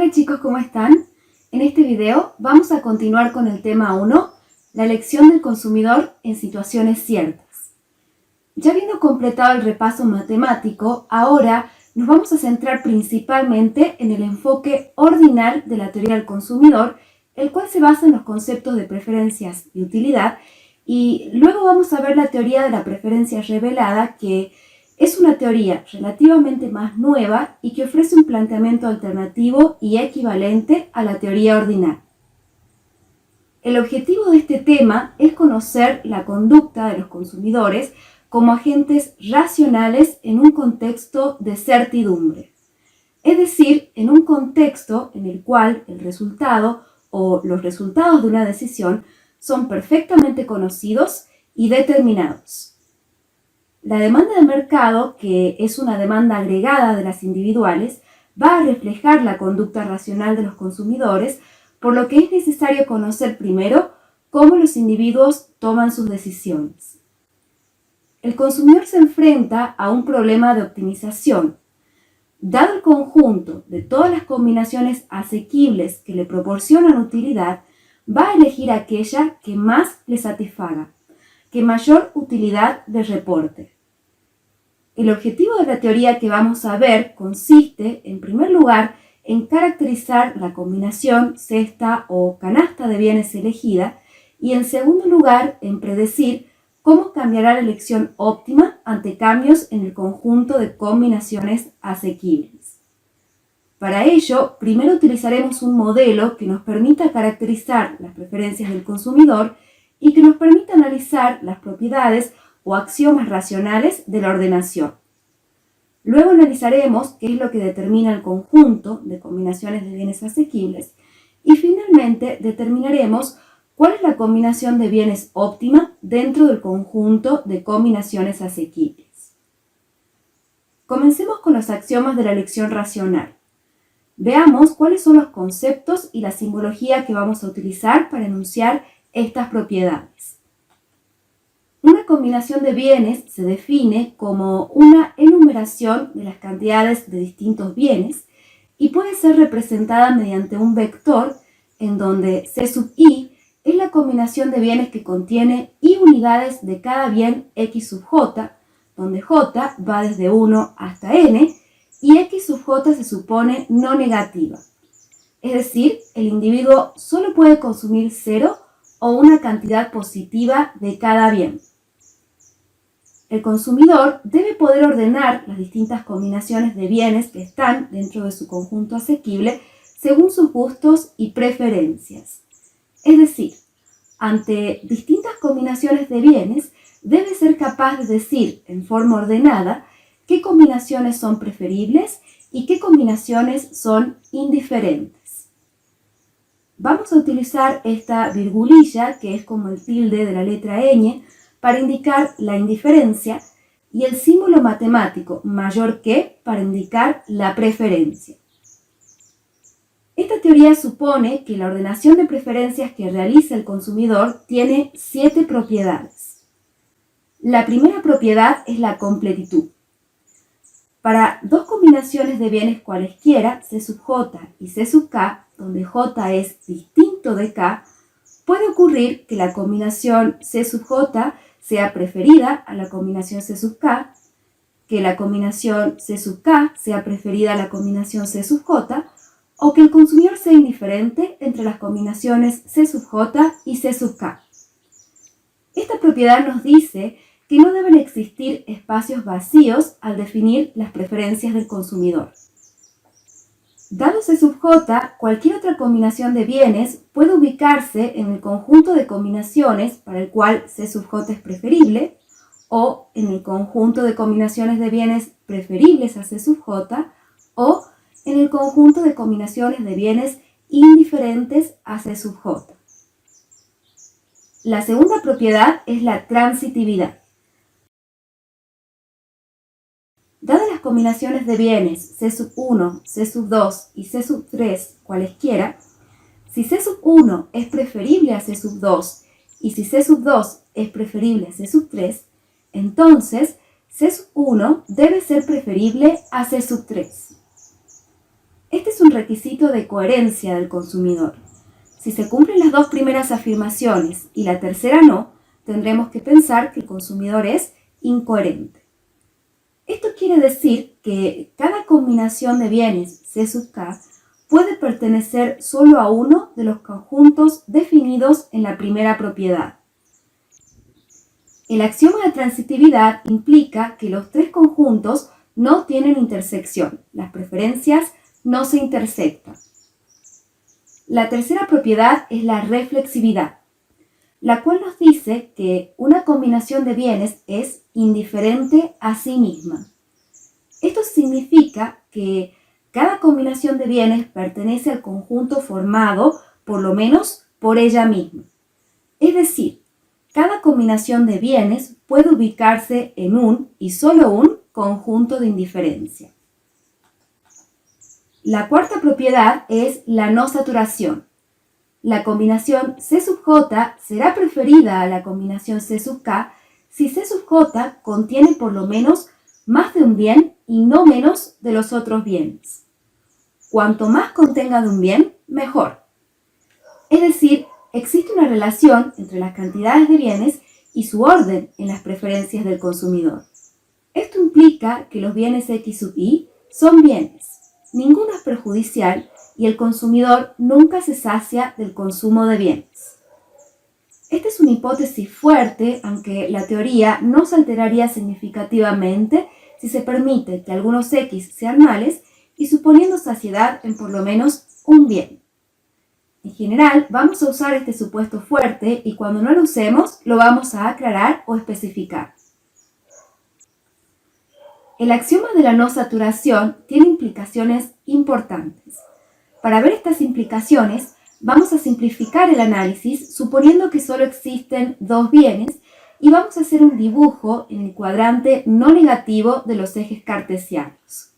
Hola chicos, ¿cómo están? En este video vamos a continuar con el tema 1, la elección del consumidor en situaciones ciertas. Ya habiendo completado el repaso matemático, ahora nos vamos a centrar principalmente en el enfoque ordinal de la teoría del consumidor, el cual se basa en los conceptos de preferencias y utilidad, y luego vamos a ver la teoría de la preferencia revelada, que es una teoría relativamente más nueva y que ofrece un planteamiento alternativo y equivalente a la teoría ordinal. El objetivo de este tema es conocer la conducta de los consumidores como agentes racionales en un contexto de certidumbre, es decir, en un contexto en el cual el resultado o los resultados de una decisión son perfectamente conocidos y determinados. La demanda de mercado, que es una demanda agregada de las individuales, va a reflejar la conducta racional de los consumidores, por lo que es necesario conocer primero cómo los individuos toman sus decisiones. El consumidor se enfrenta a un problema de optimización. Dado el conjunto de todas las combinaciones asequibles que le proporcionan utilidad, va a elegir aquella que más le satisfaga, que mayor utilidad le reporte. El objetivo de la teoría que vamos a ver consiste, en primer lugar, en caracterizar la combinación cesta o canasta de bienes elegida y, en segundo lugar, en predecir cómo cambiará la elección óptima ante cambios en el conjunto de combinaciones asequibles. Para ello, primero utilizaremos un modelo que nos permita caracterizar las preferencias del consumidor y que nos permita analizar las propiedades o axiomas racionales de la ordenación. Luego analizaremos qué es lo que determina el conjunto de combinaciones de bienes asequibles y finalmente determinaremos cuál es la combinación de bienes óptima dentro del conjunto de combinaciones asequibles. Comencemos con los axiomas de la elección racional. Veamos cuáles son los conceptos y la simbología que vamos a utilizar para enunciar estas propiedades. Una combinación de bienes se define como una enumeración de las cantidades de distintos bienes y puede ser representada mediante un vector en donde C sub i es la combinación de bienes que contiene i unidades de cada bien x sub j, donde j va desde 1 hasta n y x sub j se supone no negativa. Es decir, el individuo solo puede consumir 0 o una cantidad positiva de cada bien. El consumidor debe poder ordenar las distintas combinaciones de bienes que están dentro de su conjunto asequible según sus gustos y preferencias. Es decir, ante distintas combinaciones de bienes, debe ser capaz de decir en forma ordenada qué combinaciones son preferibles y qué combinaciones son indiferentes. Vamos a utilizar esta virgulilla, que es como el tilde de la letra ñ, para indicar la indiferencia y el símbolo matemático mayor que para indicar la preferencia. Esta teoría supone que la ordenación de preferencias que realiza el consumidor tiene 7 propiedades. La primera propiedad es la completitud. Para dos combinaciones de bienes cualesquiera, C sub j y C sub k, donde j es distinto de k, puede ocurrir que la combinación C sub j sea preferida a la combinación C sub k, que la combinación C sub k sea preferida a la combinación C sub j, o que el consumidor sea indiferente entre las combinaciones C sub j y C sub k. Esta propiedad nos dice que no deben existir espacios vacíos al definir las preferencias del consumidor. Dado C sub j, cualquier otra combinación de bienes puede ubicarse en el conjunto de combinaciones para el cual C sub j es preferible, o en el conjunto de combinaciones de bienes preferibles a C sub j, o en el conjunto de combinaciones de bienes indiferentes a C sub j. La segunda propiedad es la transitividad. Dadas las combinaciones de bienes C sub 1, C sub 2 y C sub 3 cualesquiera, si C sub 1 es preferible a C sub 2 y si C sub 2 es preferible a C sub 3, entonces C sub 1 debe ser preferible a C sub 3. Este es un un requisito de coherencia del consumidor. Si se cumplen las dos primeras afirmaciones y la tercera no, tendremos que pensar que el consumidor es incoherente. Esto quiere decir que cada combinación de bienes C sub K puede pertenecer solo a uno de los conjuntos definidos en la primera propiedad. El axioma de transitividad implica que los tres conjuntos no tienen intersección, las preferencias no se intersectan. La tercera propiedad es la reflexividad, la cual nos dice que una combinación de bienes es indiferente a sí misma. Esto significa que cada combinación de bienes pertenece al conjunto formado, por lo menos, por ella misma. Es decir, cada combinación de bienes puede ubicarse en un y solo un conjunto de indiferencia. La cuarta propiedad es la no saturación. La combinación C sub J será preferida a la combinación C sub K si C sub J contiene por lo menos más de un bien y no menos de los otros bienes. Cuanto más contenga de un bien, mejor. Es decir, existe una relación entre las cantidades de bienes y su orden en las preferencias del consumidor. Esto implica que los bienes X sub Y son bienes, ninguno es perjudicial y el consumidor nunca se sacia del consumo de bienes. Esta es una hipótesis fuerte, aunque la teoría no se alteraría significativamente si se permite que algunos X sean males y suponiendo saciedad en por lo menos un bien. En general, vamos a usar este supuesto fuerte y cuando no lo usemos, lo vamos a aclarar o especificar. El axioma de la no saturación tiene implicaciones importantes. Para ver estas implicaciones, vamos a simplificar el análisis suponiendo que solo existen dos bienes y vamos a hacer un dibujo en el cuadrante no negativo de los ejes cartesianos.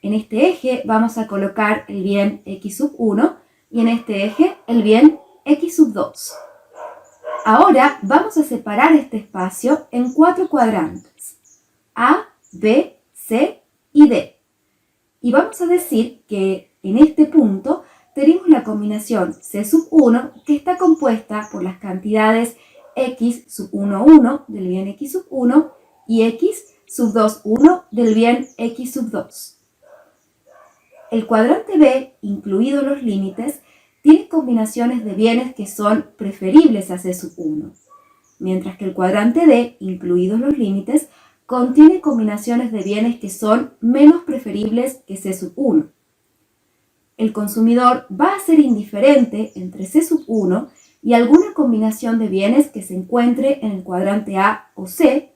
En este eje vamos a colocar el bien X sub 1 y en este eje el bien X sub 2. Ahora vamos a separar este espacio en cuatro cuadrantes, A, B, C y D. Y vamos a decir que en este punto tenemos la combinación C sub 1 que está compuesta por las cantidades X sub 1, 1 del bien X sub 1 y X sub 2, 1 del bien X sub 2. El cuadrante B, incluidos los límites, tiene combinaciones de bienes que son preferibles a C sub 1, mientras que el cuadrante D, incluidos los límites, contiene combinaciones de bienes que son menos preferibles que C sub 1. El consumidor va a ser indiferente entre C sub 1 y alguna combinación de bienes que se encuentre en el cuadrante A o C,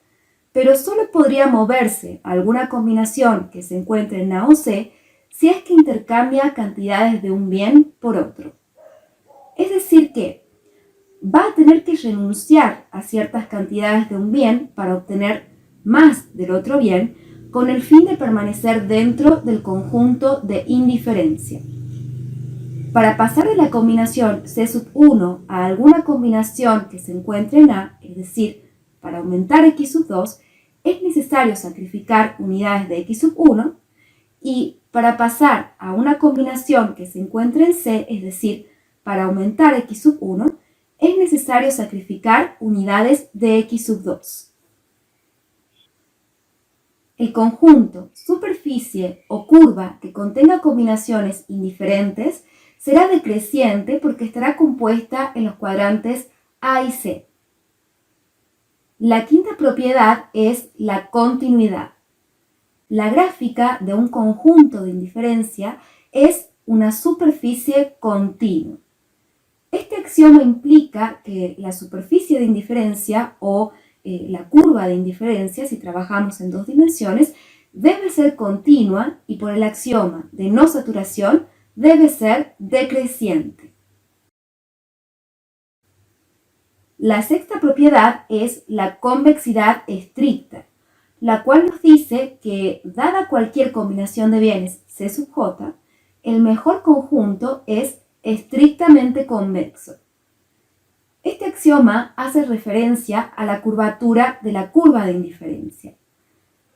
pero solo podría moverse a alguna combinación que se encuentre en A o C si es que intercambia cantidades de un bien por otro. Es decir que va a tener que renunciar a ciertas cantidades de un bien para obtener más del otro bien con el fin de permanecer dentro del conjunto de indiferencia. Para pasar de la combinación C sub 1 a alguna combinación que se encuentre en A, es decir, para aumentar X sub 2, es necesario sacrificar unidades de X sub 1 y para pasar a una combinación que se encuentre en C, es decir, para aumentar X sub 1, es necesario sacrificar unidades de X sub 2. El conjunto, superficie o curva que contenga combinaciones indiferentes será decreciente porque estará compuesta en los cuadrantes A y C. La quinta propiedad es la continuidad. La gráfica de un conjunto de indiferencia es una superficie continua. Este axioma implica que la superficie de indiferencia o la curva de indiferencia, si trabajamos en dos dimensiones, debe ser continua y por el axioma de no saturación debe ser decreciente. La sexta propiedad es la convexidad estricta, la cual nos dice que, dada cualquier combinación de bienes C sub J, el mejor conjunto es estrictamente convexo. Este axioma hace referencia a la curvatura de la curva de indiferencia.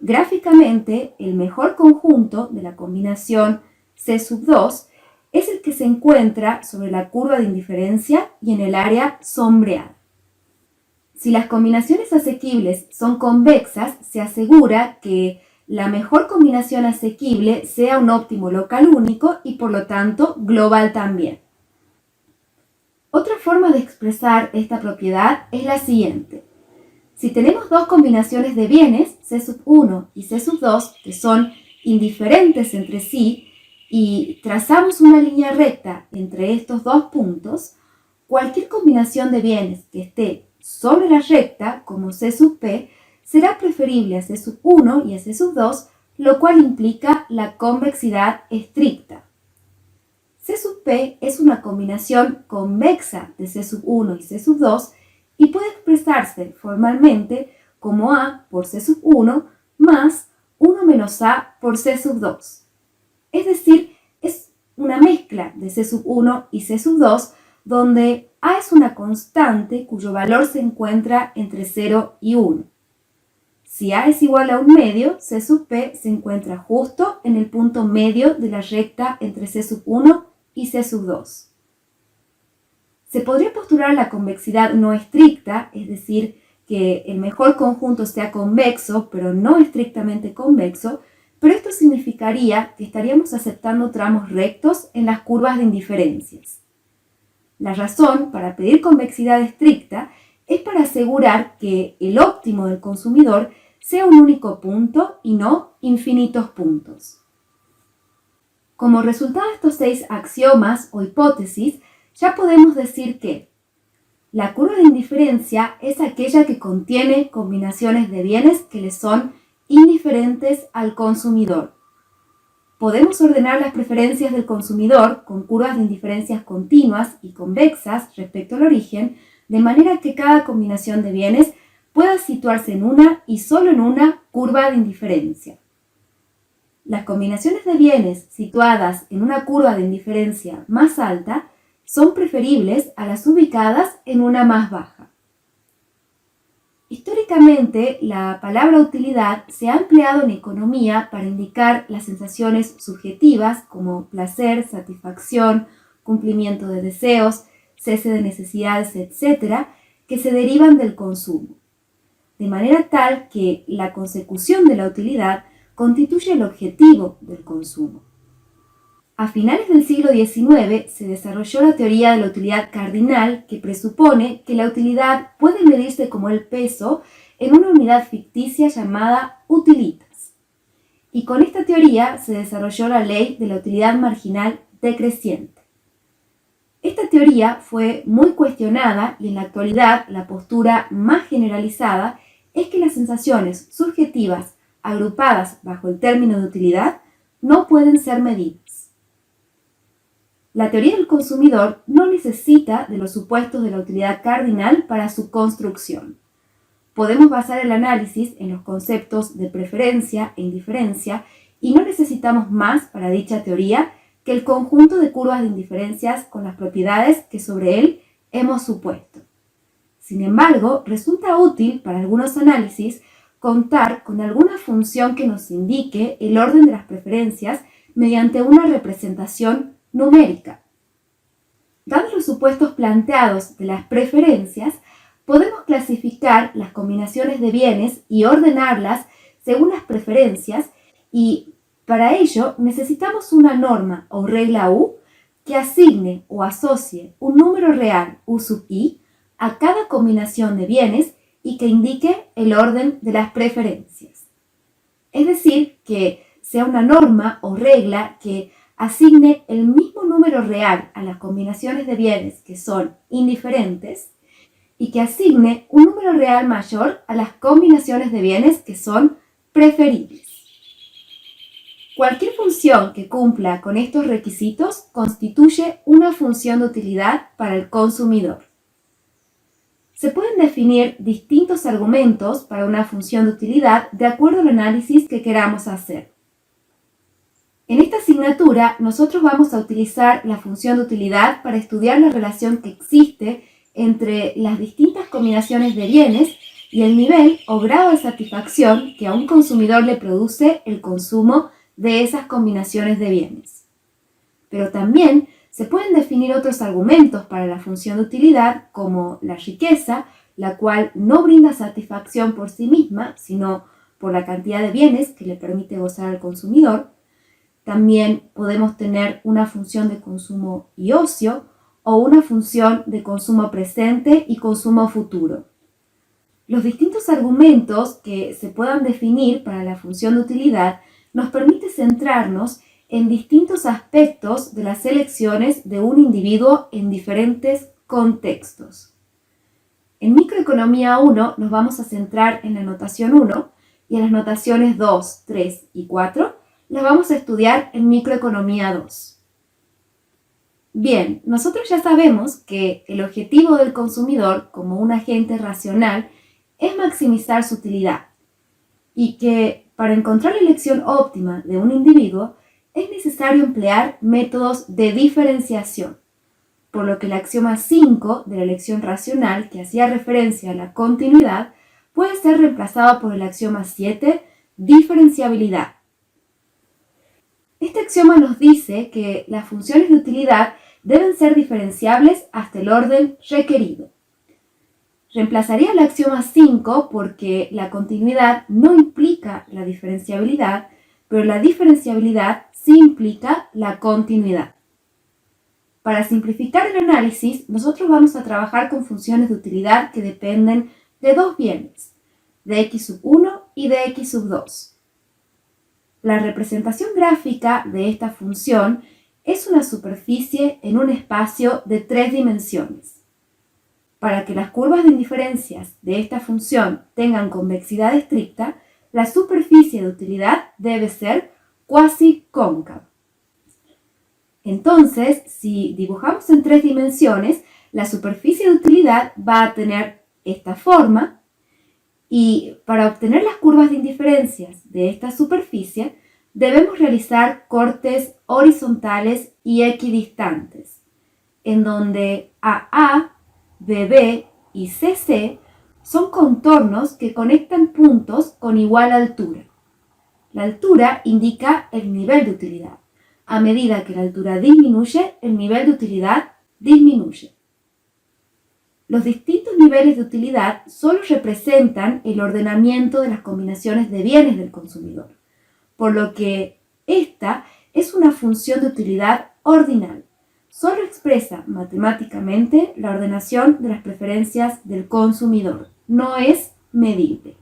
Gráficamente, el mejor conjunto de la combinación C sub 2, es el que se encuentra sobre la curva de indiferencia y en el área sombreada. Si las combinaciones asequibles son convexas, se asegura que la mejor combinación asequible sea un óptimo local único y por lo tanto global también. Otra forma de expresar esta propiedad es la siguiente. Si tenemos dos combinaciones de bienes, C sub 1 y C sub 2, que son indiferentes entre sí, y trazamos una línea recta entre estos dos puntos, cualquier combinación de bienes que esté sobre la recta, como C sub P, será preferible a C sub 1 y a C sub 2, lo cual implica la convexidad estricta. C sub P es una combinación convexa de C sub 1 y C sub 2 y puede expresarse formalmente como A por C sub 1 más 1 menos A por C sub 2. Es decir, es una mezcla de C sub 1 y C sub 2 donde A es una constante cuyo valor se encuentra entre 0 y 1. Si A es igual a un medio, C sub P se encuentra justo en el punto medio de la recta entre C sub 1 y C sub 2. Se podría postular la convexidad no estricta, es decir, que el mejor conjunto sea convexo, pero no estrictamente convexo, pero esto significaría que estaríamos aceptando tramos rectos en las curvas de indiferencias. La razón para pedir convexidad estricta es para asegurar que el óptimo del consumidor sea un único punto y no infinitos puntos. Como resultado de estos 6 axiomas o hipótesis, ya podemos decir que la curva de indiferencia es aquella que contiene combinaciones de bienes que le son indiferentes al consumidor. Podemos ordenar las preferencias del consumidor con curvas de indiferencias continuas y convexas respecto al origen, de manera que cada combinación de bienes pueda situarse en una y solo en una curva de indiferencia. Las combinaciones de bienes situadas en una curva de indiferencia más alta son preferibles a las ubicadas en una más baja. Históricamente, la palabra utilidad se ha empleado en economía para indicar las sensaciones subjetivas como placer, satisfacción, cumplimiento de deseos, cese de necesidades, etc., que se derivan del consumo. De manera tal que la consecución de la utilidad constituye el objetivo del consumo. A finales del siglo XIX se desarrolló la teoría de la utilidad cardinal que presupone que la utilidad puede medirse como el peso en una unidad ficticia llamada utilitas. Y con esta teoría se desarrolló la ley de la utilidad marginal decreciente. Esta teoría fue muy cuestionada y en la actualidad la postura más generalizada es que las sensaciones subjetivas agrupadas bajo el término de utilidad no pueden ser medidas. La teoría del consumidor no necesita de los supuestos de la utilidad cardinal para su construcción. Podemos basar el análisis en los conceptos de preferencia e indiferencia y no necesitamos más para dicha teoría que el conjunto de curvas de indiferencias con las propiedades que sobre él hemos supuesto. Sin embargo, resulta útil para algunos análisis contar con alguna función que nos indique el orden de las preferencias mediante una representación numérica. Dados los supuestos planteados de las preferencias, podemos clasificar las combinaciones de bienes y ordenarlas según las preferencias y para ello necesitamos una norma o regla U que asigne o asocie un número real U sub i a cada combinación de bienes y que indique el orden de las preferencias. Es decir, que sea una norma o regla que asigne el mismo número real a las combinaciones de bienes que son indiferentes y que asigne un número real mayor a las combinaciones de bienes que son preferibles. Cualquier función que cumpla con estos requisitos constituye una función de utilidad para el consumidor. Se pueden definir distintos argumentos para una función de utilidad de acuerdo al análisis que queramos hacer. En esta asignatura, nosotros vamos a utilizar la función de utilidad para estudiar la relación que existe entre las distintas combinaciones de bienes y el nivel o grado de satisfacción que a un consumidor le produce el consumo de esas combinaciones de bienes. pero también se pueden definir otros argumentos para la función de utilidad, como la riqueza, la cual no brinda satisfacción por sí misma, sino por la cantidad de bienes que le permite gozar al consumidor. También podemos tener una función de consumo y ocio o una función de consumo presente y consumo futuro. Los distintos argumentos que se puedan definir para la función de utilidad nos permite centrarnos en distintos aspectos de las elecciones de un individuo en diferentes contextos. En Microeconomía 1 nos vamos a centrar en la notación 1 y en las notaciones 2, 3 y 4 las vamos a estudiar en Microeconomía 2. Bien, nosotros ya sabemos que el objetivo del consumidor como un agente racional es maximizar su utilidad y que para encontrar la elección óptima de un individuo es necesario emplear métodos de diferenciación, por lo que el axioma 5 de la elección racional, que hacía referencia a la continuidad, puede ser reemplazado por el axioma 7, diferenciabilidad. Este axioma nos dice que las funciones de utilidad deben ser diferenciables hasta el orden requerido. Reemplazaría el axioma 5 porque la continuidad no implica la diferenciabilidad, pero la diferenciabilidad sí implica la continuidad. Para simplificar el análisis, nosotros vamos a trabajar con funciones de utilidad que dependen de dos bienes, de x sub 1 y de x sub 2. La representación gráfica de esta función es una superficie en un espacio de 3 dimensiones. Para que las curvas de indiferencias de esta función tengan convexidad estricta, la superficie de utilidad debe ser cuasi cóncava. Entonces, si dibujamos en 3 dimensiones, la superficie de utilidad va a tener esta forma y para obtener las curvas de indiferencias de esta superficie debemos realizar cortes horizontales y equidistantes, en donde AA, BB y CC son contornos que conectan puntos con igual altura. La altura indica el nivel de utilidad. A medida que la altura disminuye, el nivel de utilidad disminuye. Los distintos niveles de utilidad solo representan el ordenamiento de las combinaciones de bienes del consumidor, por lo que esta es una función de utilidad ordinal. Solo expresa matemáticamente la ordenación de las preferencias del consumidor, no es medible.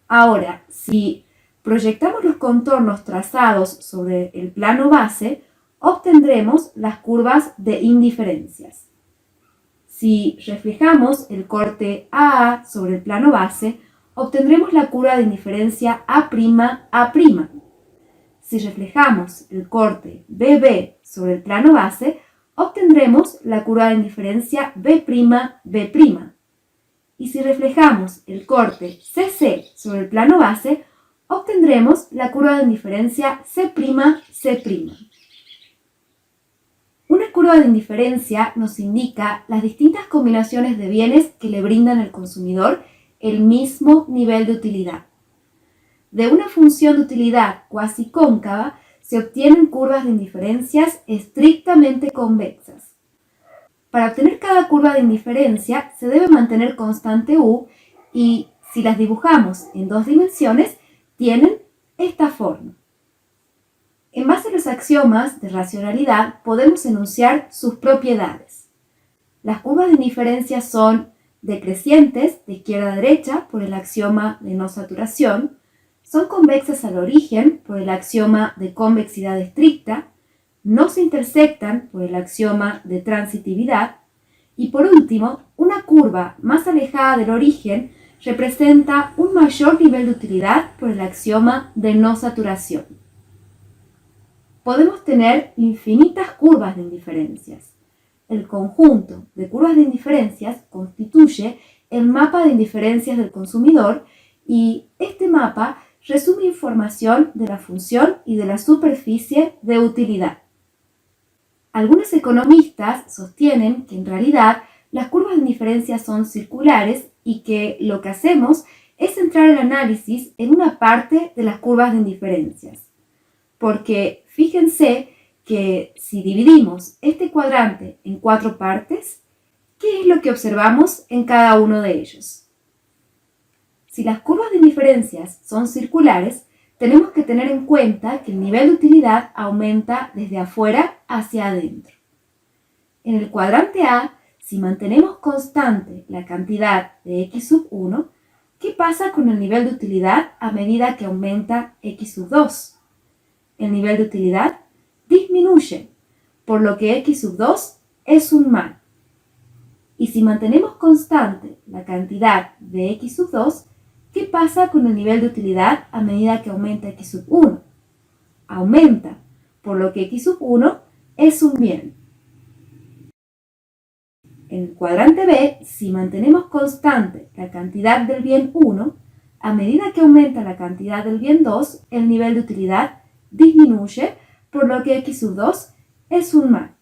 Ahora, si proyectamos los contornos trazados sobre el plano base, obtendremos las curvas de indiferencias. Si reflejamos el corte AA sobre el plano base, obtendremos la curva de indiferencia A'A'. Si reflejamos el corte BB sobre el plano base, obtendremos la curva de indiferencia B'B'. Y si reflejamos el corte CC sobre el plano base, obtendremos la curva de indiferencia C'C'. Una curva de indiferencia nos indica las distintas combinaciones de bienes que le brindan al consumidor el mismo nivel de utilidad. De una función de utilidad cuasi cóncava se obtienen curvas de indiferencias estrictamente convexas. Para obtener cada curva de indiferencia se debe mantener constante U y si las dibujamos en 2 dimensiones tienen esta forma. En base a los axiomas de racionalidad podemos enunciar sus propiedades. Las curvas de indiferencia son decrecientes de izquierda a derecha por el axioma de no saturación, son convexas al origen por el axioma de convexidad estricta, no se intersectan por el axioma de transitividad y por último, una curva más alejada del origen representa un mayor nivel de utilidad por el axioma de no saturación. Podemos tener infinitas curvas de indiferencias. El conjunto de curvas de indiferencias constituye el mapa de indiferencias del consumidor y este mapa resume información de la función y de la superficie de utilidad. Algunos economistas sostienen que en realidad las curvas de indiferencia son circulares y que lo que hacemos es centrar el análisis en una parte de las curvas de indiferencias. Porque fíjense que si dividimos este cuadrante en 4 partes, ¿qué es lo que observamos en cada uno de ellos? Si las curvas de indiferencias son circulares, tenemos que tener en cuenta que el nivel de utilidad aumenta desde afuera hacia adentro. En el cuadrante A, si mantenemos constante la cantidad de x sub 1, ¿qué pasa con el nivel de utilidad a medida que aumenta x sub 2? El nivel de utilidad disminuye, por lo que x sub 2 es un mal. Y si mantenemos constante la cantidad de x sub 2, ¿qué pasa con el nivel de utilidad a medida que aumenta x sub 1? Aumenta, por lo que x sub 1 es un bien. En el cuadrante B, si mantenemos constante la cantidad del bien 1, a medida que aumenta la cantidad del bien 2, el nivel de utilidad disminuye, por lo que x sub 2 es un mal.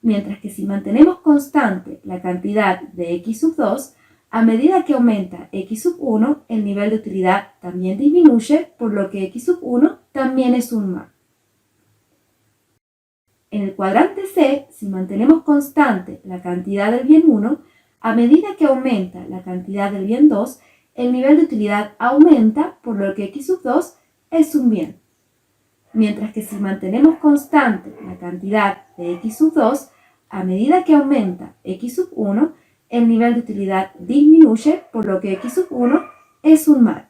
Mientras que si mantenemos constante la cantidad de x sub 2, a medida que aumenta x sub 1, el nivel de utilidad también disminuye, por lo que x sub 1 también es un mal. En el cuadrante C, si mantenemos constante la cantidad del bien 1, a medida que aumenta la cantidad del bien 2, el nivel de utilidad aumenta, por lo que x sub 2 es un bien. Mientras que si mantenemos constante la cantidad de x sub 2, a medida que aumenta x sub 1, el nivel de utilidad disminuye, por lo que x sub 1 es un mal.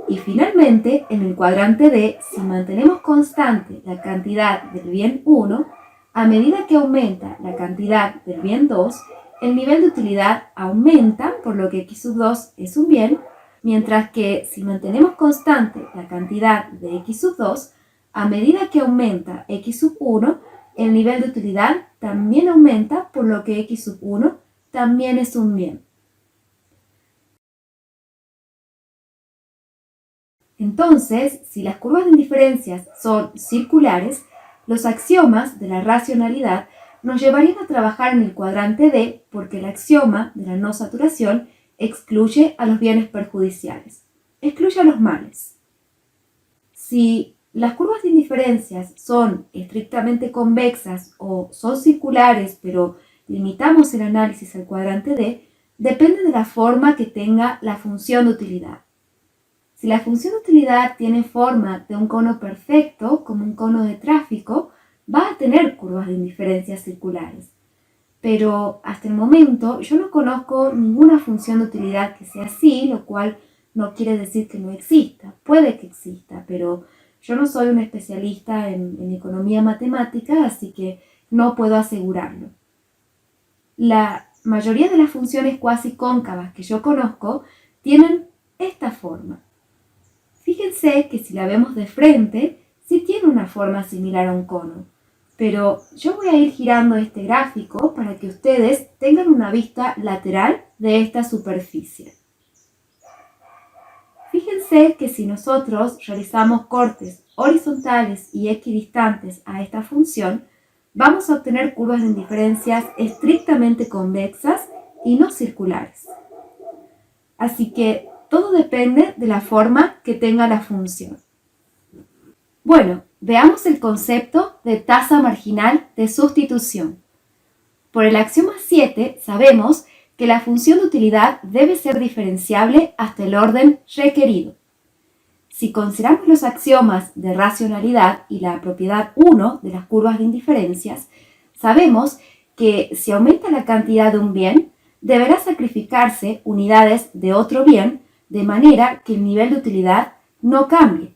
Y finalmente, en el cuadrante D, si mantenemos constante la cantidad del bien 1, a medida que aumenta la cantidad del bien 2, el nivel de utilidad aumenta, por lo que x sub 2 es un bien, mientras que si mantenemos constante la cantidad de x sub 2, a medida que aumenta x sub 1, el nivel de utilidad también aumenta, por lo que x sub 1 también es un bien. Entonces, si las curvas de indiferencias son circulares, los axiomas de la racionalidad nos llevarían a trabajar en el cuadrante D porque el axioma de la no saturación excluye a los bienes perjudiciales, excluye a los males. Si las curvas de indiferencias son estrictamente convexas o son circulares, pero limitamos el análisis al cuadrante D, depende de la forma que tenga la función de utilidad. Si la función de utilidad tiene forma de un cono perfecto, como un cono de tráfico, va a tener curvas de indiferencias circulares. Pero hasta el momento yo no conozco ninguna función de utilidad que sea así, lo cual no quiere decir que no exista. Puede que exista, pero yo no soy un especialista en economía matemática, así que no puedo asegurarlo. La mayoría de las funciones cuasi cóncavas que yo conozco tienen esta forma. Fíjense que si la vemos de frente, sí tiene una forma similar a un cono, pero yo voy a ir girando este gráfico para que ustedes tengan una vista lateral de esta superficie. Fíjense que si nosotros realizamos cortes horizontales y equidistantes a esta función, vamos a obtener curvas de indiferencias estrictamente convexas y no circulares. Así que todo depende de la forma que tenga la función. Bueno, veamos el concepto de tasa marginal de sustitución. Por el axioma 7 sabemos que la función de utilidad debe ser diferenciable hasta el orden requerido. Si consideramos los axiomas de racionalidad y la propiedad 1 de las curvas de indiferencias, sabemos que si aumenta la cantidad de un bien, deberá sacrificarse unidades de otro bien de manera que el nivel de utilidad no cambie,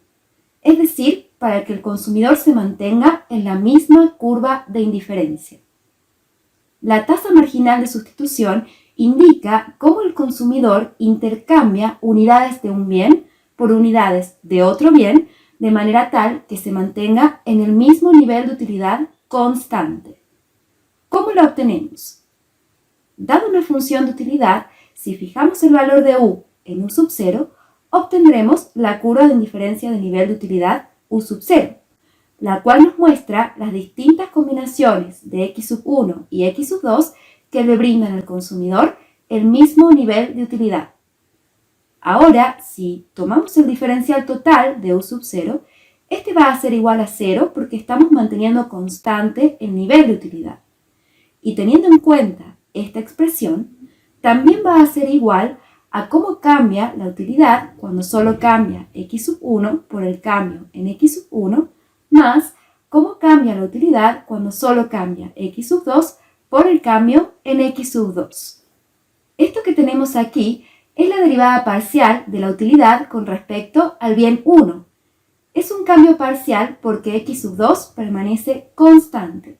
es decir, para que el consumidor se mantenga en la misma curva de indiferencia. La tasa marginal de sustitución indica cómo el consumidor intercambia unidades de un bien por unidades de otro bien de manera tal que se mantenga en el mismo nivel de utilidad constante. ¿Cómo la obtenemos? Dada una función de utilidad, si fijamos el valor de u en u sub 0, obtendremos la curva de indiferencia de nivel de utilidad u sub 0, la cual nos muestra las distintas combinaciones de x sub 1 y x sub 2 que le brindan al consumidor el mismo nivel de utilidad. Ahora, si tomamos el diferencial total de u sub 0, Este va a ser igual a 0 porque estamos manteniendo constante el nivel de utilidad. Y teniendo en cuenta esta expresión, también va a ser igual a cómo cambia la utilidad cuando solo cambia x1 por el cambio en x1, más cómo cambia la utilidad cuando solo cambia x2 por el cambio en x2. Esto que tenemos aquí es la derivada parcial de la utilidad con respecto al bien 1. Es un cambio parcial porque x2 permanece constante.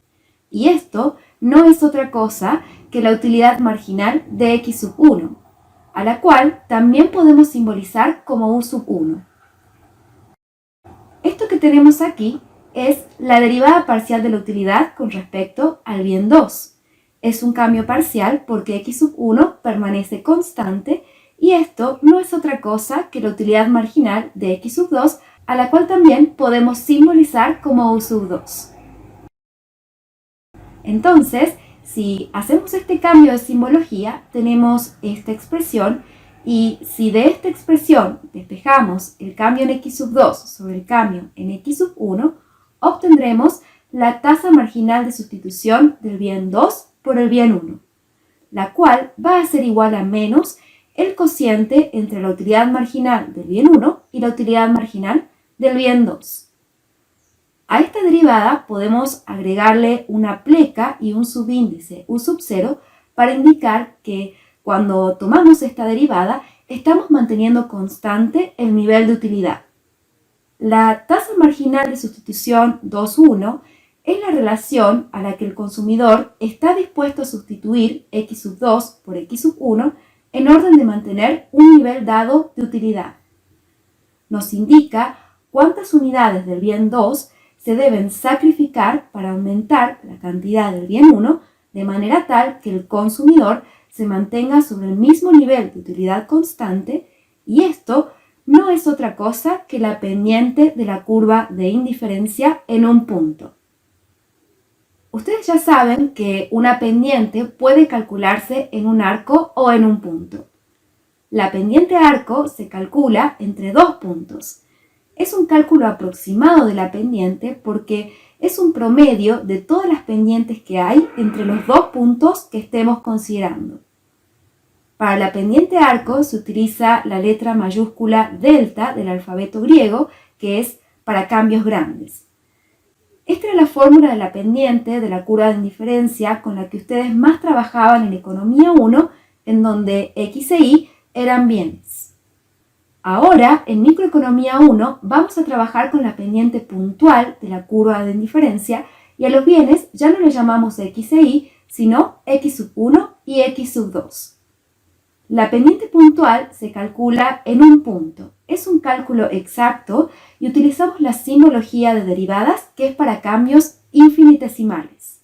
Y esto no es otra cosa que la utilidad marginal de x1, a la cual también podemos simbolizar como u1. Esto que tenemos aquí es la derivada parcial de la utilidad con respecto al bien 2. Es un cambio parcial porque x1 permanece constante y esto no es otra cosa que la utilidad marginal de x2, a la cual también podemos simbolizar como u2. Entonces, si hacemos este cambio de simbología, tenemos esta expresión, y si de esta expresión despejamos el cambio en x2 sobre el cambio en x1, obtendremos la tasa marginal de sustitución del bien 2 por el bien 1, la cual va a ser igual a menos el cociente entre la utilidad marginal del bien 1 y la utilidad marginal del bien 2. A esta derivada podemos agregarle una pleca y un subíndice u0 para indicar que cuando tomamos esta derivada estamos manteniendo constante el nivel de utilidad. La tasa marginal de sustitución 2,1 es la relación a la que el consumidor está dispuesto a sustituir x2 por x1 en orden de mantener un nivel dado de utilidad. Nos indica cuántas unidades del bien 2 se deben sacrificar para aumentar la cantidad del bien 1 de manera tal que el consumidor se mantenga sobre el mismo nivel de utilidad constante, y esto no es otra cosa que la pendiente de la curva de indiferencia en un punto. Ustedes ya saben que una pendiente puede calcularse en un arco o en un punto. La pendiente arco se calcula entre dos puntos. Es un cálculo aproximado de la pendiente porque es un promedio de todas las pendientes que hay entre los dos puntos que estemos considerando. Para la pendiente arco se utiliza la letra mayúscula delta del alfabeto griego, que es para cambios grandes. Esta era la fórmula de la pendiente de la curva de indiferencia con la que ustedes más trabajaban en Economía 1, en donde X e Y eran bienes. Ahora, en Microeconomía 1, vamos a trabajar con la pendiente puntual de la curva de indiferencia, y a los bienes ya no les llamamos X e Y, sino X1 y X2. La pendiente puntual se calcula en un punto. Es un cálculo exacto y utilizamos la simbología de derivadas, que es para cambios infinitesimales.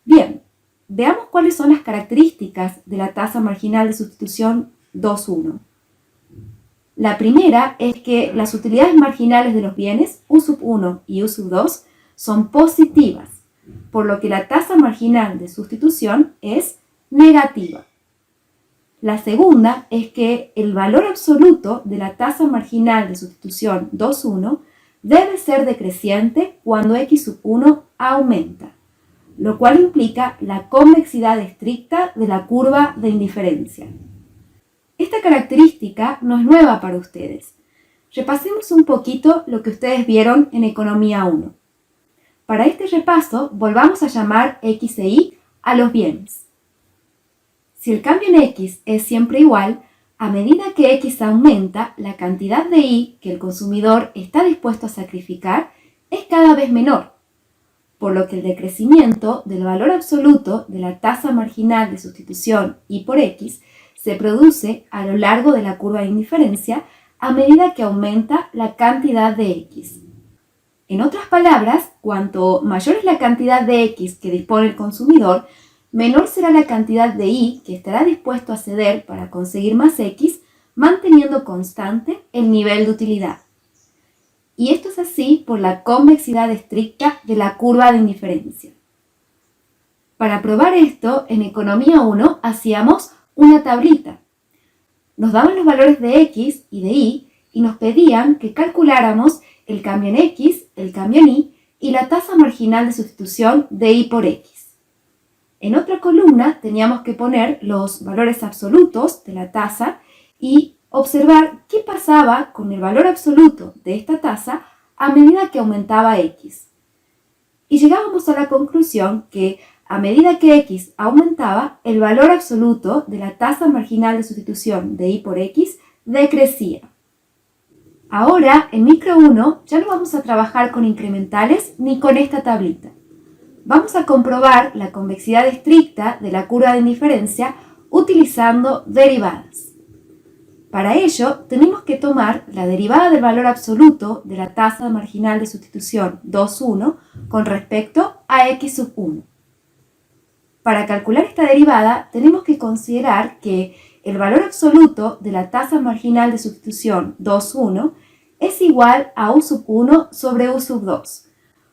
Bien, veamos cuáles son las características de la tasa marginal de sustitución 2,1. La primera es que las utilidades marginales de los bienes U1 y U2 son positivas, por lo que la tasa marginal de sustitución es negativa. La segunda es que el valor absoluto de la tasa marginal de sustitución 2,1 debe ser decreciente cuando x1 aumenta, lo cual implica la convexidad estricta de la curva de indiferencia. Esta característica no es nueva para ustedes. Repasemos un poquito lo que ustedes vieron en Economía 1. Para este repaso, volvamos a llamar X e Y a los bienes. Si el cambio en X es siempre igual, a medida que X aumenta, la cantidad de Y que el consumidor está dispuesto a sacrificar es cada vez menor, por lo que el decrecimiento del valor absoluto de la tasa marginal de sustitución Y por X se produce a lo largo de la curva de indiferencia a medida que aumenta la cantidad de X. En otras palabras, cuanto mayor es la cantidad de X que dispone el consumidor, menor será la cantidad de Y que estará dispuesto a ceder para conseguir más X, manteniendo constante el nivel de utilidad. Y esto es así por la convexidad estricta de la curva de indiferencia. Para probar esto, en Economía 1 hacíamos una tablita. Nos daban los valores de X y de Y y nos pedían que calculáramos el cambio en X, el cambio en Y la tasa marginal de sustitución de Y por X. En otra columna teníamos que poner los valores absolutos de la tasa y observar qué pasaba con el valor absoluto de esta tasa a medida que aumentaba X. Y llegábamos a la conclusión que a medida que X aumentaba, el valor absoluto de la tasa marginal de sustitución de Y por X decrecía. Ahora, en micro 1, ya no vamos a trabajar con incrementales ni con esta tablita. Vamos a comprobar la convexidad estricta de la curva de indiferencia utilizando derivadas. Para ello, tenemos que tomar la derivada del valor absoluto de la tasa marginal de sustitución 2,1 con respecto a X sub 1. Para calcular esta derivada, tenemos que considerar que el valor absoluto de la tasa marginal de sustitución 2,1 es igual a U sub 1 sobre U sub 2,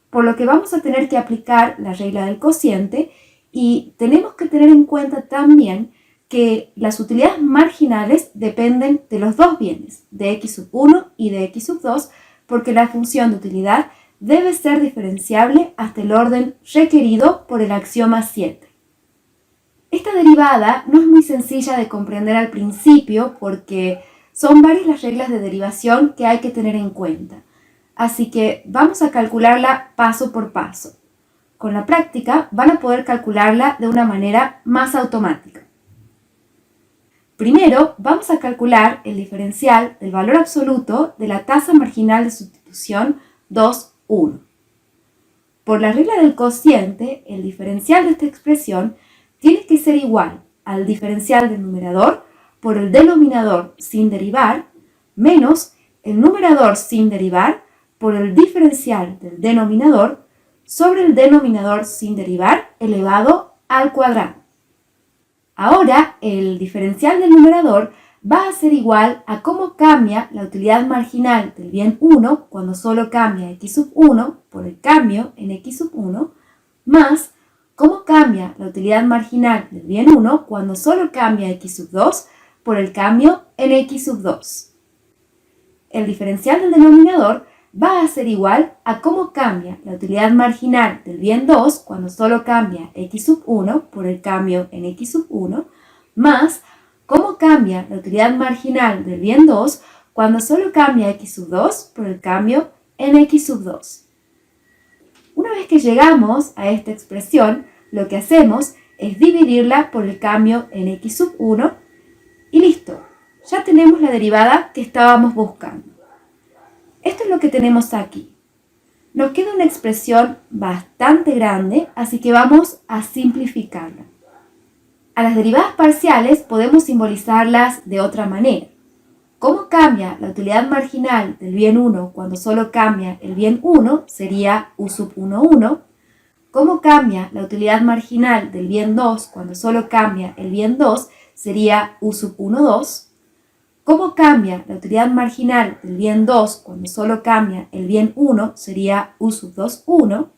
por lo que vamos a tener que aplicar la regla del cociente y tenemos que tener en cuenta también que las utilidades marginales dependen de los dos bienes, de X sub 1 y de X sub 2, porque la función de utilidad debe ser diferenciable hasta el orden requerido por el axioma 7. Esta derivada no es muy sencilla de comprender al principio porque son varias las reglas de derivación que hay que tener en cuenta. Así que vamos a calcularla paso por paso. Con la práctica van a poder calcularla de una manera más automática. Primero vamos a calcular el diferencial del valor absoluto de la tasa marginal de sustitución 2,1. Por la regla del cociente, el diferencial de esta expresión tiene que ser igual al diferencial del numerador por el denominador sin derivar menos el numerador sin derivar por el diferencial del denominador sobre el denominador sin derivar elevado al cuadrado. Ahora el diferencial del numerador va a ser igual a cómo cambia la utilidad marginal del bien 1 cuando solo cambia X sub 1 por el cambio en X sub 1 más cómo cambia la utilidad marginal del bien 1 cuando solo cambia X sub 2 por el cambio en X sub 2. El diferencial del denominador va a ser igual a cómo cambia la utilidad marginal del bien 2 cuando solo cambia X sub 1 por el cambio en X sub 1 más cómo cambia la utilidad marginal del bien 2 cuando solo cambia X sub 2 por el cambio en X sub 2. Una vez que llegamos a esta expresión, lo que hacemos es dividirla por el cambio en X sub 1 y listo, ya tenemos la derivada que estábamos buscando. Esto es lo que tenemos aquí. Nos queda una expresión bastante grande, así que vamos a simplificarla. A las derivadas parciales podemos simbolizarlas de otra manera. ¿Cómo cambia la utilidad marginal del bien 1 cuando solo cambia el bien 1? Sería U sub 1, 1. ¿Cómo cambia la utilidad marginal del bien 2 cuando solo cambia el bien 2? Sería U sub 1, 2. ¿Cómo cambia la utilidad marginal del bien 2 cuando solo cambia el bien 1? Sería U sub 2, 1.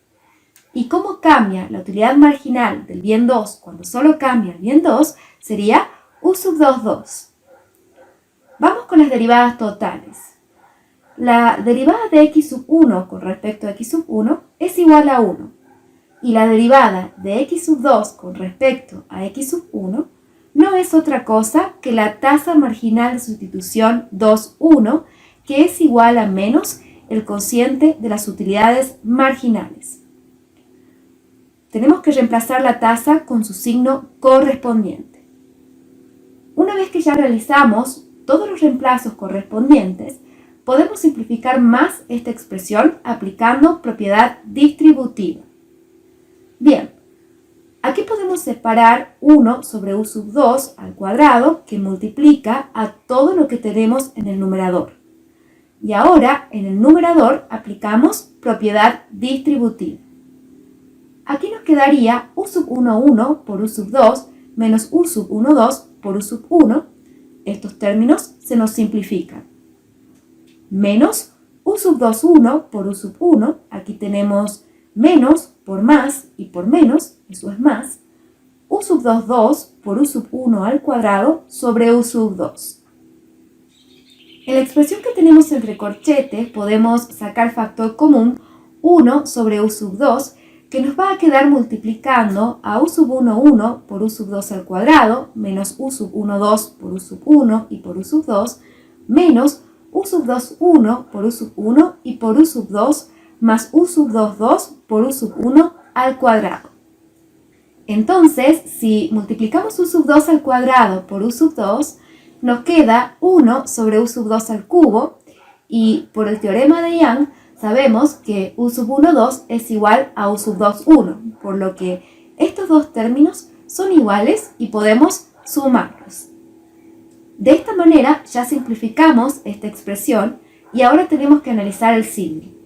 ¿Y cómo cambia la utilidad marginal del bien 2 cuando solo cambia el bien 2? Sería U sub 2, 2. Vamos con las derivadas totales. La derivada de X sub 1 con respecto a X sub 1 es igual a 1. Y la derivada de X sub 2 con respecto a X sub 1 no es otra cosa que la tasa marginal de sustitución 2,1, que es igual a menos el cociente de las utilidades marginales. Tenemos que reemplazar la tasa con su signo correspondiente. Una vez que ya realizamos todos los reemplazos correspondientes, podemos simplificar más esta expresión aplicando propiedad distributiva. Bien, aquí podemos separar 1 sobre U sub 2 al cuadrado que multiplica a todo lo que tenemos en el numerador. Y ahora en el numerador aplicamos propiedad distributiva. Aquí nos quedaría U sub 1, 1 por U sub 2 menos U sub 1, 2 por U sub 1. Estos términos se nos simplifican. Menos U sub 2, 1 por U sub 1. Aquí tenemos menos por más y por menos, eso es más. U sub 2, 2 por U sub 1 al cuadrado sobre U sub 2. En la expresión que tenemos entre corchetes podemos sacar factor común 1 sobre u sub 2, que nos va a quedar multiplicando a u sub 1, 1 por u sub 2 al cuadrado, menos u sub 1, 2 por u sub 1 y por u sub 2, menos u sub 2, 1 por u sub 1 y por u sub 2, más u sub 2, 2 por u sub 1 al cuadrado. Entonces, si multiplicamos u sub 2 al cuadrado por u sub 2, nos queda 1 sobre u sub 2 al cubo, y por el teorema de Young sabemos que u sub 1, 2 es igual a u sub 2, 1, por lo que estos dos términos son iguales y podemos sumarlos. De esta manera ya simplificamos esta expresión y ahora tenemos que analizar el símil.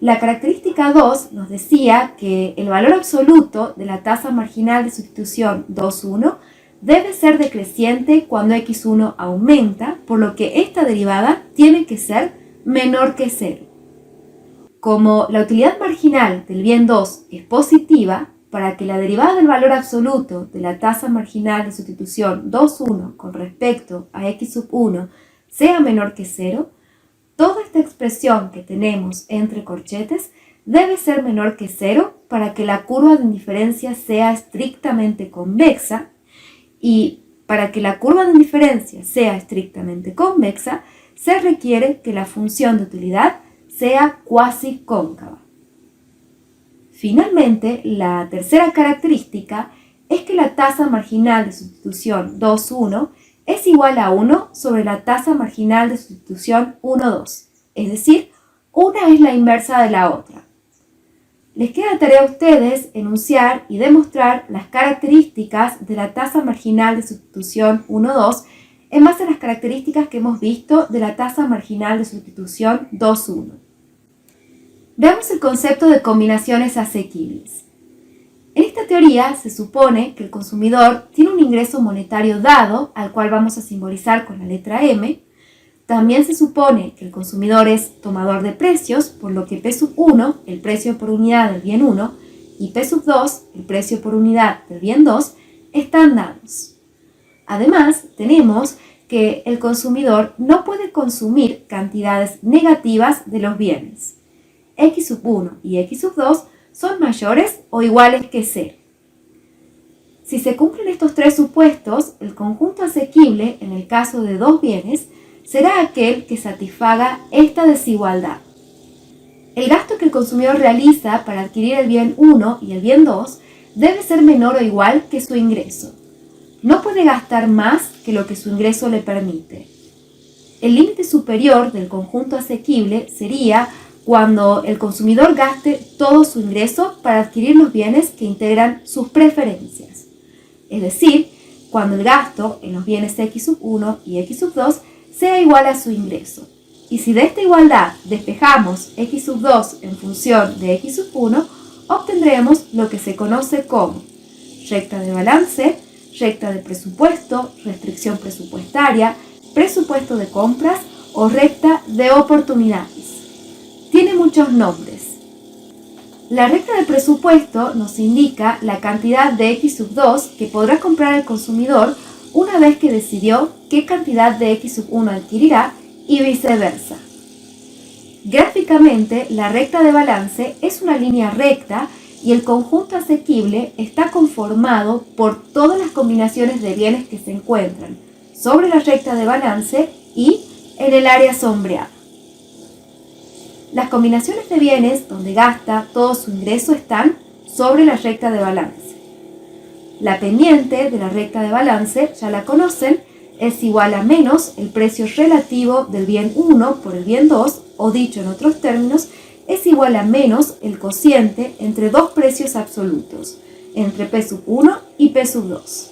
La característica 2 nos decía que el valor absoluto de la tasa marginal de sustitución 2,1 debe ser decreciente cuando x1 aumenta, por lo que esta derivada tiene que ser menor que 0. Como la utilidad marginal del bien 2 es positiva, para que la derivada del valor absoluto de la tasa marginal de sustitución 2,1 con respecto a x sub 1 sea menor que 0, toda esta expresión que tenemos entre corchetes debe ser menor que 0 para que la curva de indiferencia sea estrictamente convexa, y para que la curva de indiferencia sea estrictamente convexa, se requiere que la función de utilidad sea cuasi cóncava. Finalmente, la tercera característica es que la tasa marginal de sustitución 2,1 es igual a 1 sobre la tasa marginal de sustitución 1,2, es decir, una es la inversa de la otra. Les queda tarea a ustedes enunciar y demostrar las características de la tasa marginal de sustitución 1,2 en base a las características que hemos visto de la tasa marginal de sustitución 2,1. Veamos el concepto de combinaciones asequibles. En esta teoría se supone que el consumidor tiene un ingreso monetario dado, al cual vamos a simbolizar con la letra M. También se supone que el consumidor es tomador de precios, por lo que P sub 1, el precio por unidad del bien 1, y P sub 2, el precio por unidad del bien 2, están dados. Además, tenemos que el consumidor no puede consumir cantidades negativas de los bienes. X sub 1 y X sub 2 son mayores o iguales que 0. Si se cumplen estos tres supuestos, el conjunto asequible, en el caso de dos bienes, será aquel que satisfaga esta desigualdad. El gasto que el consumidor realiza para adquirir el bien 1 y el bien 2 debe ser menor o igual que su ingreso. No puede gastar más que lo que su ingreso le permite. El límite superior del conjunto asequible sería cuando el consumidor gaste todo su ingreso para adquirir los bienes que integran sus preferencias. Es decir, cuando el gasto en los bienes X sub 1 y X sub 2 sea igual a su ingreso. Y si de esta igualdad despejamos X sub 2 en función de X sub 1, obtendremos lo que se conoce como recta de balance, recta de presupuesto, restricción presupuestaria, presupuesto de compras o recta de oportunidades. Tiene muchos nombres. La recta de presupuesto nos indica la cantidad de X sub 2 que podrá comprar el consumidor una vez que decidió qué cantidad de X sub 1 adquirirá y viceversa. Gráficamente, la recta de balance es una línea recta y el conjunto asequible está conformado por todas las combinaciones de bienes que se encuentran sobre la recta de balance y en el área sombreada. Las combinaciones de bienes donde gasta todo su ingreso están sobre la recta de balance. La pendiente de la recta de balance, ya la conocen, es igual a menos el precio relativo del bien 1 por el bien 2, o dicho en otros términos, es igual a menos el cociente entre dos precios absolutos, entre P sub 1 y P sub 2.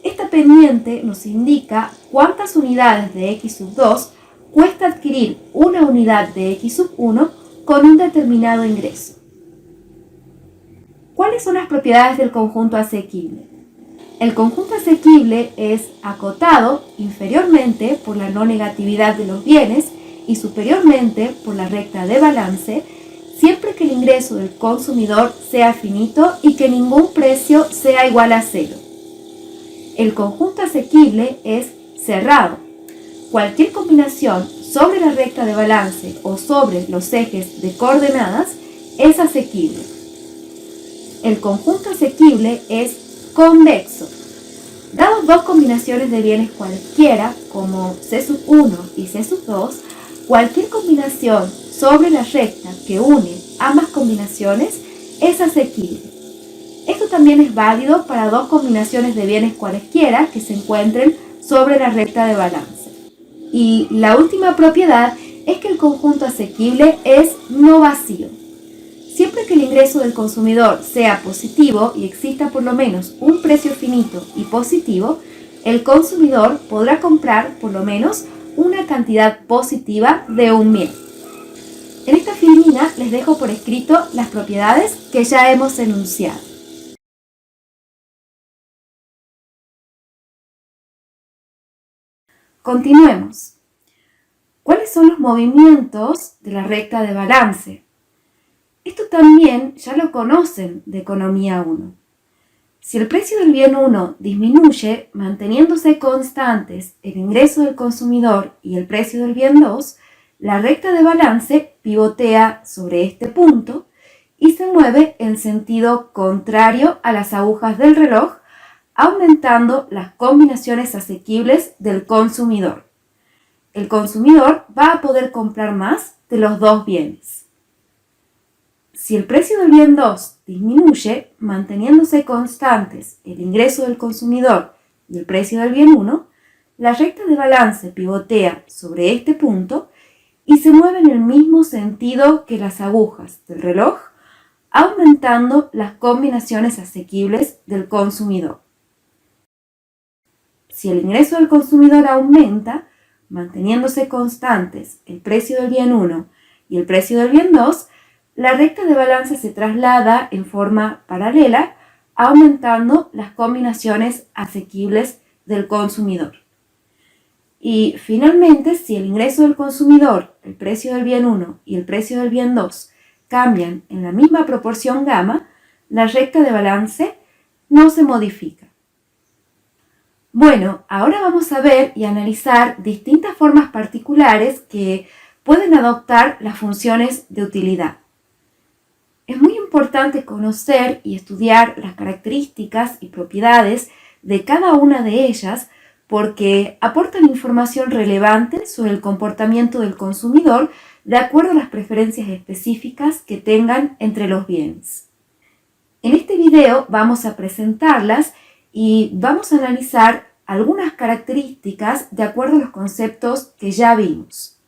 Esta pendiente nos indica cuántas unidades de X sub 2 cuesta adquirir una unidad de X sub 1 con un determinado ingreso. ¿Cuáles son las propiedades del conjunto asequible? El conjunto asequible es acotado inferiormente por la no negatividad de los bienes y superiormente por la recta de balance, siempre que el ingreso del consumidor sea finito y que ningún precio sea igual a 0. El conjunto asequible es cerrado cualquier combinación sobre la recta de balance o sobre los ejes de coordenadas es asequible. El conjunto asequible es convexo. Dados dos combinaciones de bienes cualquiera, como C1 y C2, cualquier combinación sobre la recta que une ambas combinaciones es asequible. Esto también es válido para dos combinaciones de bienes cualesquiera que se encuentren sobre la recta de balance. Y la última propiedad es que el conjunto asequible es no vacío. Siempre que el ingreso del consumidor sea positivo y exista por lo menos un precio finito y positivo, el consumidor podrá comprar por lo menos una cantidad positiva de un bien. En esta filmina les dejo por escrito las propiedades que ya hemos enunciado. Continuemos. ¿Cuáles son los movimientos de la recta de balance? Esto también ya lo conocen de Economía 1. Si el precio del bien 1 disminuye, manteniéndose constantes el ingreso del consumidor y el precio del bien 2, la recta de balance pivotea sobre este punto y se mueve en sentido contrario a las agujas del reloj, aumentando las combinaciones asequibles del consumidor. El consumidor va a poder comprar más de los dos bienes. Si el precio del bien 2 disminuye, manteniéndose constantes el ingreso del consumidor y el precio del bien 1, la recta de balance pivotea sobre este punto y se mueve en el mismo sentido que las agujas del reloj, aumentando las combinaciones asequibles del consumidor. Si el ingreso del consumidor aumenta, manteniéndose constantes el precio del bien 1 y el precio del bien 2, la recta de balance se traslada en forma paralela, aumentando las combinaciones asequibles del consumidor. Y finalmente, si el ingreso del consumidor, el precio del bien 1 y el precio del bien 2 cambian en la misma proporción gamma, la recta de balance no se modifica. Bueno, ahora vamos a ver y analizar distintas formas particulares que pueden adoptar las funciones de utilidad. Es muy importante conocer y estudiar las características y propiedades de cada una de ellas porque aportan información relevante sobre el comportamiento del consumidor de acuerdo a las preferencias específicas que tengan entre los bienes. En este video vamos a presentarlas y vamos a analizar algunas características de acuerdo a los conceptos que ya vimos.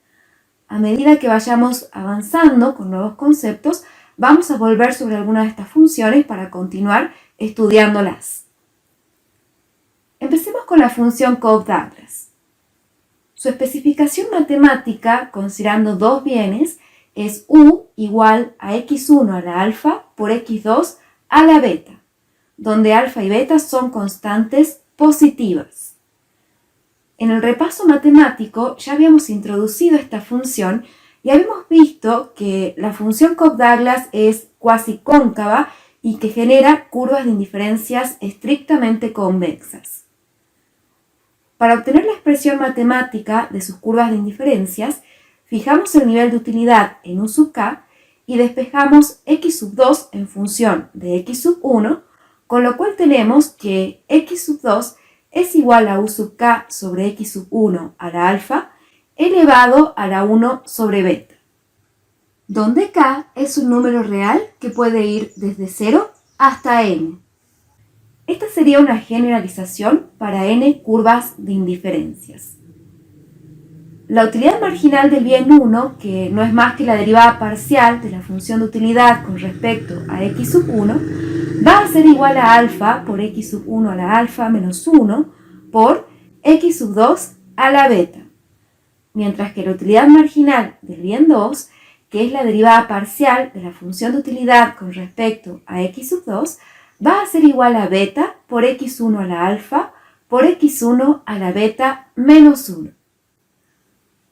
A medida que vayamos avanzando con nuevos conceptos, vamos a volver sobre algunas de estas funciones para continuar estudiándolas. Empecemos con la función Cobb-Douglas. Su especificación matemática, considerando dos bienes, es U igual a x1 a la alfa por x2 a la beta, donde alfa y beta son constantes positivas. En el repaso matemático ya habíamos introducido esta función y habíamos visto que la función Cobb-Douglas es cuasi cóncava y que genera curvas de indiferencias estrictamente convexas. Para obtener la expresión matemática de sus curvas de indiferencias, fijamos el nivel de utilidad en U sub k y despejamos x2 en función de x1, con lo cual tenemos que x2 es igual a U sub k sobre x1 a la alfa elevado a la 1 sobre beta, donde k es un número real que puede ir desde 0 hasta n. Esta sería una generalización para n curvas de indiferencias. La utilidad marginal del bien 1, que no es más que la derivada parcial de la función de utilidad con respecto a x1, va a ser igual a alfa por x1 a la alfa menos 1 por x2 a la beta, mientras que la utilidad marginal del bien 2, que es la derivada parcial de la función de utilidad con respecto a x2, va a ser igual a beta por x1 a la alfa por x1 a la beta menos 1.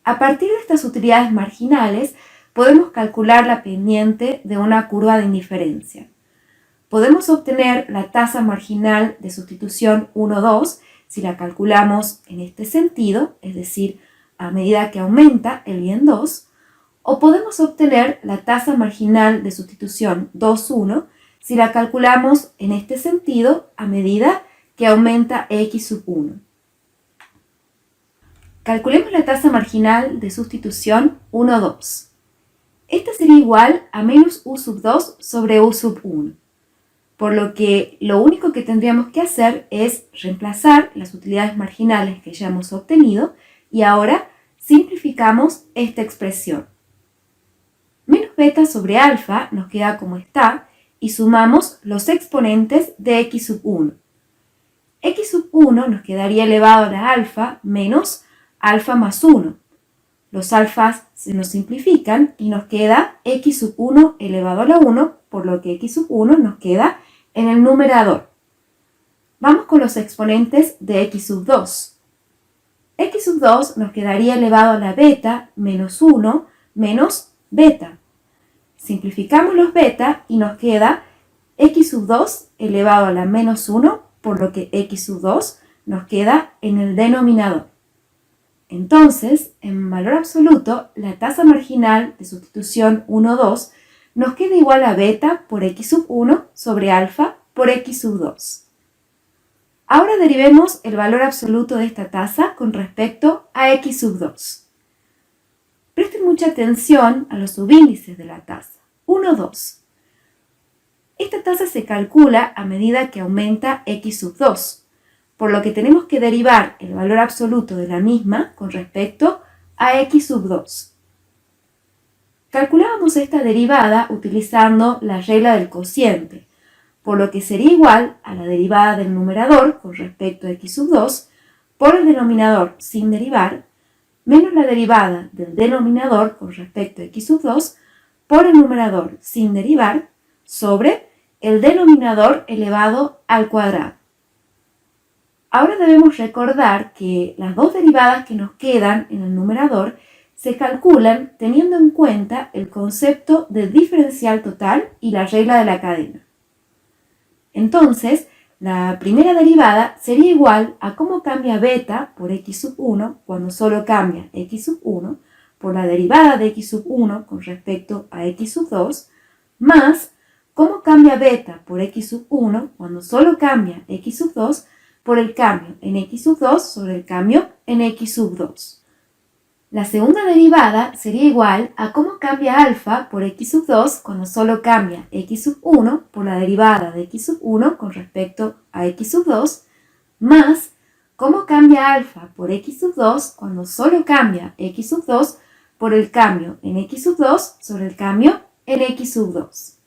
A partir de estas utilidades marginales, podemos calcular la pendiente de una curva de indiferencia. Podemos obtener la tasa marginal de sustitución 1, 2 si la calculamos en este sentido, es decir, a medida que aumenta el bien 2, o podemos obtener la tasa marginal de sustitución 2,1 si la calculamos en este sentido a medida que aumenta x sub 1. Calculemos la tasa marginal de sustitución 1,2. Esta sería igual a menos u sub 2 sobre u sub 1. Por lo que lo único que tendríamos que hacer es reemplazar las utilidades marginales que ya hemos obtenido y ahora simplificamos esta expresión. Menos beta sobre alfa nos queda como está y sumamos los exponentes de x sub 1. X sub 1 nos quedaría elevado a la alfa menos alfa más 1. Los alfas se nos simplifican y nos queda x sub 1 elevado a la 1, por lo que x sub 1 nos queda en el numerador. Vamos con los exponentes de x sub 2. X sub 2 nos quedaría elevado a la beta menos 1 menos beta. Simplificamos los beta y nos queda x sub 2 elevado a la menos 1, por lo que x sub 2 nos queda en el denominador. Entonces, en valor absoluto, la tasa marginal de sustitución 1,2 nos queda igual a beta por x sub 1 sobre alfa por x sub 2. Ahora derivemos el valor absoluto de esta tasa con respecto a x sub 2. Presten mucha atención a los subíndices de la tasa. 1,2. Esta tasa se calcula a medida que aumenta x sub 2, por lo que tenemos que derivar el valor absoluto de la misma con respecto a x sub 2. Calculábamos esta derivada utilizando la regla del cociente, por lo que sería igual a la derivada del numerador con respecto a x sub 2 por el denominador sin derivar, menos la derivada del denominador con respecto a x sub 2 por el numerador sin derivar sobre el denominador elevado al cuadrado. Ahora debemos recordar que las dos derivadas que nos quedan en el numerador se calculan teniendo en cuenta el concepto de diferencial total y la regla de la cadena. Entonces, la primera derivada sería igual a cómo cambia beta por x sub 1 cuando solo cambia x sub 1 por la derivada de x sub 1 con respecto a x sub 2 más cómo cambia beta por x sub 1 cuando solo cambia x sub 2 por el cambio en x sub 2 sobre el cambio en x sub 2. La segunda derivada sería igual a cómo cambia alfa por x sub 2 cuando solo cambia x sub 1 por la derivada de x sub 1 con respecto a x sub 2 más cómo cambia alfa por x sub 2 cuando solo cambia x sub 2 por el cambio en x sub 2 sobre el cambio en x sub 2.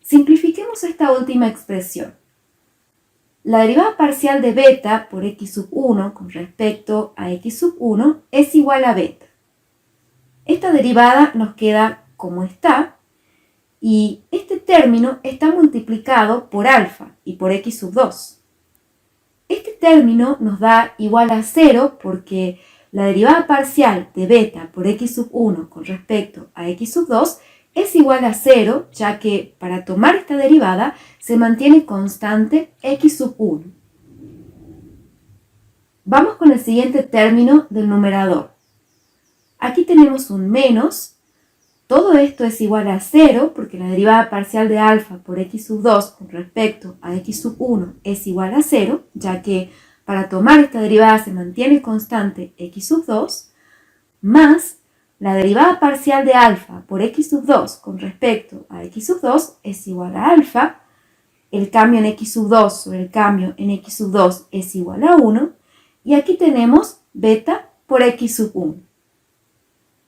Simplifiquemos esta última expresión. La derivada parcial de beta por x sub 1 con respecto a x sub 1 es igual a beta. Esta derivada nos queda como está y este término está multiplicado por alfa y por x sub 2. Este término nos da igual a 0 porque la derivada parcial de beta por x sub 1 con respecto a x sub 2 es igual a 0, ya que para tomar esta derivada se mantiene constante x sub 1. Vamos con el siguiente término del numerador. Aquí tenemos un menos. Todo esto es igual a 0 porque la derivada parcial de alfa por x sub 2 con respecto a x sub 1 es igual a 0, ya que para tomar esta derivada se mantiene constante x sub 2, más la derivada parcial de alfa por x sub 2 con respecto a x sub 2 es igual a alfa, el cambio en x sub 2 sobre el cambio en x sub 2 es igual a 1, y aquí tenemos beta por x sub 1.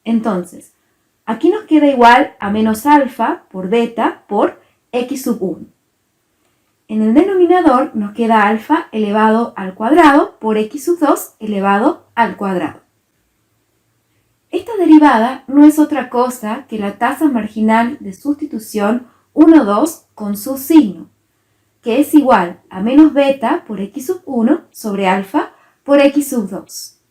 Entonces, aquí nos queda igual a menos alfa por beta por x sub 1. En el denominador nos queda alfa elevado al cuadrado por x sub 2 elevado al cuadrado. Esta derivada no es otra cosa que la tasa marginal de sustitución 1,2 con su signo, que es igual a menos beta por x sub 1 sobre alfa por x sub 2.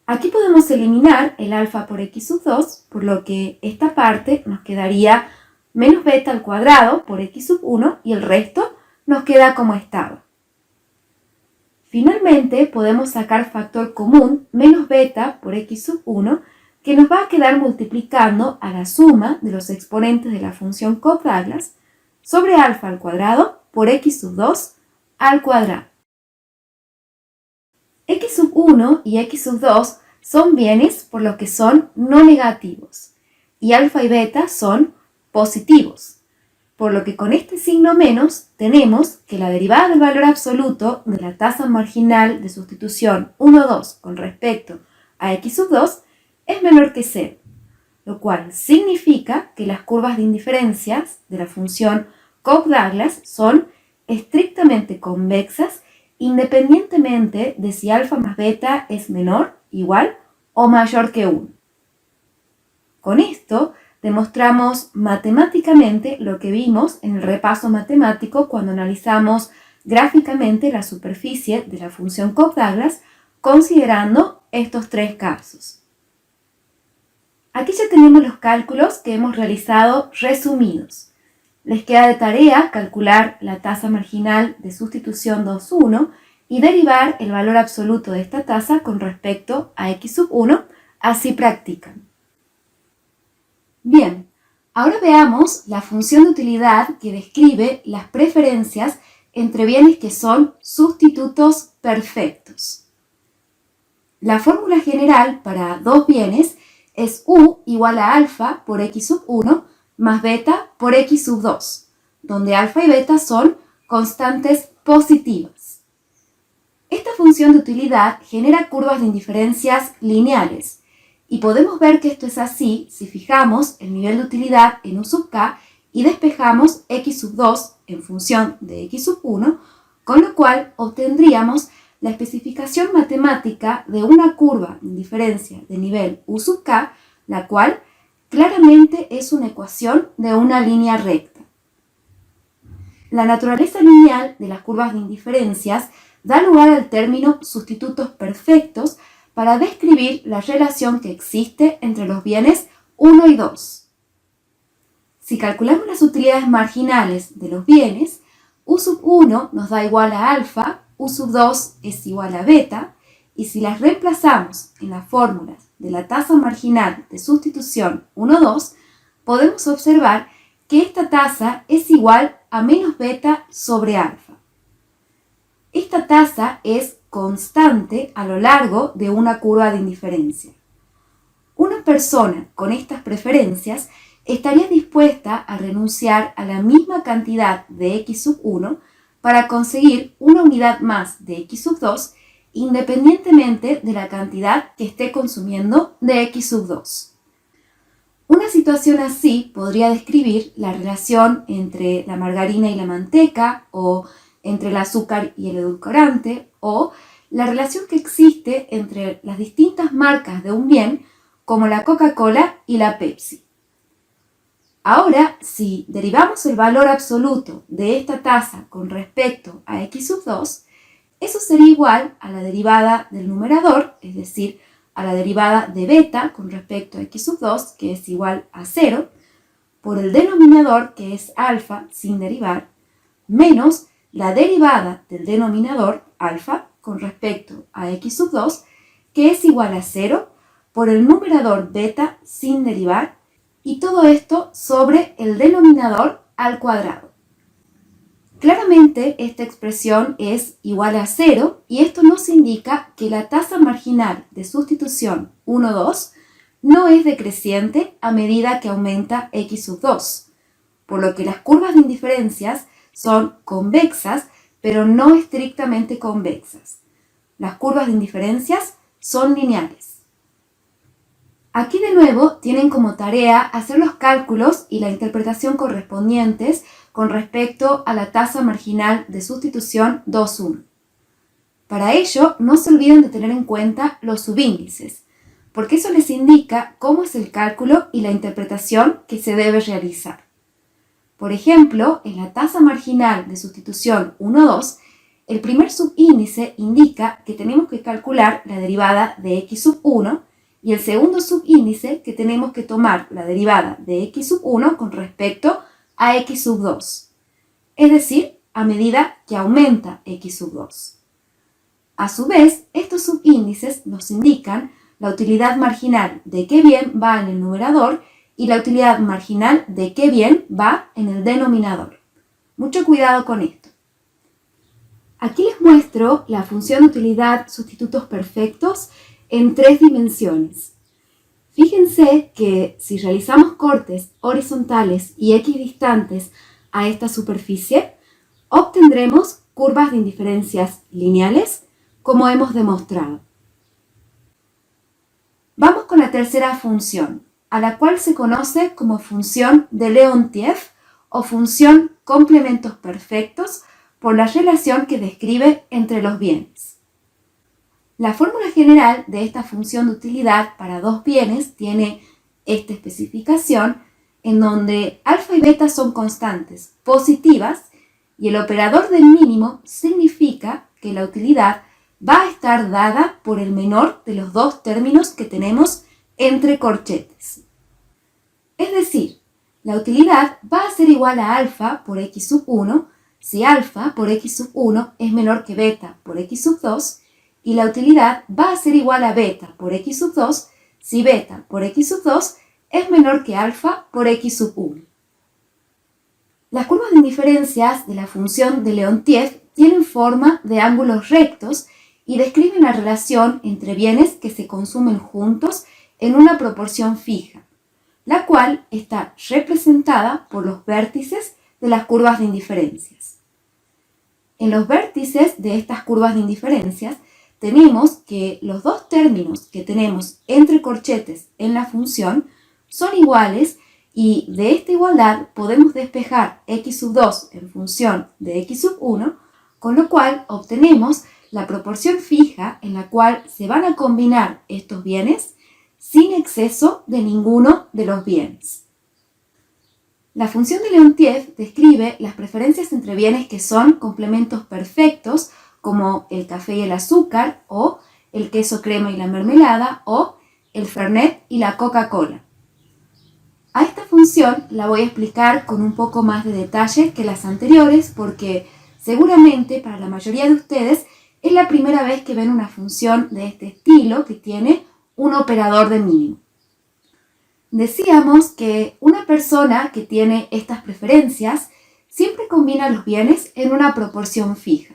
Aquí podemos eliminar el alfa por x sub 2, por lo que esta parte nos quedaría menos beta al cuadrado por x sub 1 y el resto nos queda como estaba. Finalmente, podemos sacar factor común menos beta por x sub 1, que nos va a quedar multiplicando a la suma de los exponentes de la función Cobb-Douglas sobre alfa al cuadrado por x sub 2 al cuadrado. X sub 1 y x sub 2 son bienes por lo que son no negativos, y alfa y beta son positivos, por lo que con este signo menos tenemos que la derivada del valor absoluto de la tasa marginal de sustitución 1, 2 con respecto a x sub 2 es menor que 0, lo cual significa que las curvas de indiferencias de la función Cobb-Douglas son estrictamente convexas independientemente de si alfa más beta es menor, igual o mayor que 1. Con esto demostramos matemáticamente lo que vimos en el repaso matemático cuando analizamos gráficamente la superficie de la función Cobb-Douglas considerando estos tres casos. Aquí ya tenemos los cálculos que hemos realizado resumidos. Les queda de tarea calcular la tasa marginal de sustitución 2,1 y derivar el valor absoluto de esta tasa con respecto a x sub 1, así practican. Bien, ahora veamos la función de utilidad que describe las preferencias entre bienes que son sustitutos perfectos. La fórmula general para dos bienes es u igual a alfa por x sub 1 más beta por x sub 2, donde alfa y beta son constantes positivas. Esta función de utilidad genera curvas de indiferencias lineales, y podemos ver que esto es así si fijamos el nivel de utilidad en u sub k y despejamos x sub 2 en función de x sub 1, con lo cual obtendríamos la especificación matemática de una curva de indiferencia de nivel u sub k, la cual claramente es una ecuación de una línea recta. La naturaleza lineal de las curvas de indiferencias da lugar al término sustitutos perfectos para describir la relación que existe entre los bienes 1 y 2. Si calculamos las utilidades marginales de los bienes, u sub 1 nos da igual a alfa, u sub 2 es igual a beta, y si las reemplazamos en las fórmulas de la tasa marginal de sustitución 1, 2, podemos observar que esta tasa es igual a menos beta sobre alfa. Esta tasa es constante a lo largo de una curva de indiferencia. Una persona con estas preferencias estaría dispuesta a renunciar a la misma cantidad de x sub 1 para conseguir una unidad más de x sub 2 independientemente de la cantidad que esté consumiendo de x sub 2. Una situación así podría describir la relación entre la margarina y la manteca, o entre el azúcar y el edulcorante, o la relación que existe entre las distintas marcas de un bien, como la Coca-Cola y la Pepsi. Ahora, si derivamos el valor absoluto de esta tasa con respecto a x sub 2, eso sería igual a la derivada del numerador, es decir, a la derivada de beta con respecto a x sub 2, que es igual a 0, por el denominador, que es alfa sin derivar, menos la derivada del denominador, alfa, con respecto a x sub 2, que es igual a 0, por el numerador beta sin derivar, y todo esto sobre el denominador al cuadrado. Claramente esta expresión es igual a 0 y esto nos indica que la tasa marginal de sustitución 1, 2 no es decreciente a medida que aumenta x sub 2, por lo que las curvas de indiferencias son convexas pero no estrictamente convexas. Las curvas de indiferencias son lineales. Aquí de nuevo tienen como tarea hacer los cálculos y la interpretación correspondientes con respecto a la tasa marginal de sustitución 2,1. Para ello, no se olviden de tener en cuenta los subíndices, porque eso les indica cómo es el cálculo y la interpretación que se debe realizar. Por ejemplo, en la tasa marginal de sustitución 1,2, el primer subíndice indica que tenemos que calcular la derivada de x sub 1 y el segundo subíndice que tenemos que tomar la derivada de x sub 1 con respecto a x sub 2, es decir, a medida que aumenta x sub 2. A su vez, estos subíndices nos indican la utilidad marginal de qué bien va en el numerador y la utilidad marginal de qué bien va en el denominador. Mucho cuidado con esto. Aquí les muestro la función de utilidad sustitutos perfectos en 3 dimensiones. Fíjense que si realizamos cortes horizontales y equidistantes a esta superficie, obtendremos curvas de indiferencias lineales, como hemos demostrado. Vamos con la tercera función, a la cual se conoce como función de Leontief o función complementos perfectos por la relación que describe entre los bienes. La fórmula general de esta función de utilidad para dos bienes tiene esta especificación en donde alfa y beta son constantes positivas y el operador del mínimo significa que la utilidad va a estar dada por el menor de los dos términos que tenemos entre corchetes. Es decir, la utilidad va a ser igual a alfa por x sub 1 si alfa por x sub 1 es menor que beta por x sub 2 y la utilidad va a ser igual a beta por x sub 2 si beta por x sub 2 es menor que alfa por x sub 1. Las curvas de indiferencias de la función de Leontief tienen forma de ángulos rectos y describen la relación entre bienes que se consumen juntos en una proporción fija, la cual está representada por los vértices de las curvas de indiferencias. En los vértices de estas curvas de indiferencias tenemos que los dos términos que tenemos entre corchetes en la función son iguales y de esta igualdad podemos despejar x sub 2 en función de x sub 1, con lo cual obtenemos la proporción fija en la cual se van a combinar estos bienes sin exceso de ninguno de los bienes. La función de Leontief describe las preferencias entre bienes que son complementos perfectos, como el café y el azúcar, o el queso crema y la mermelada, o el Fernet y la Coca-Cola. A esta función la voy a explicar con un poco más de detalle que las anteriores porque seguramente para la mayoría de ustedes es la primera vez que ven una función de este estilo que tiene un operador de mínimo. Decíamos que una persona que tiene estas preferencias siempre combina los bienes en una proporción fija.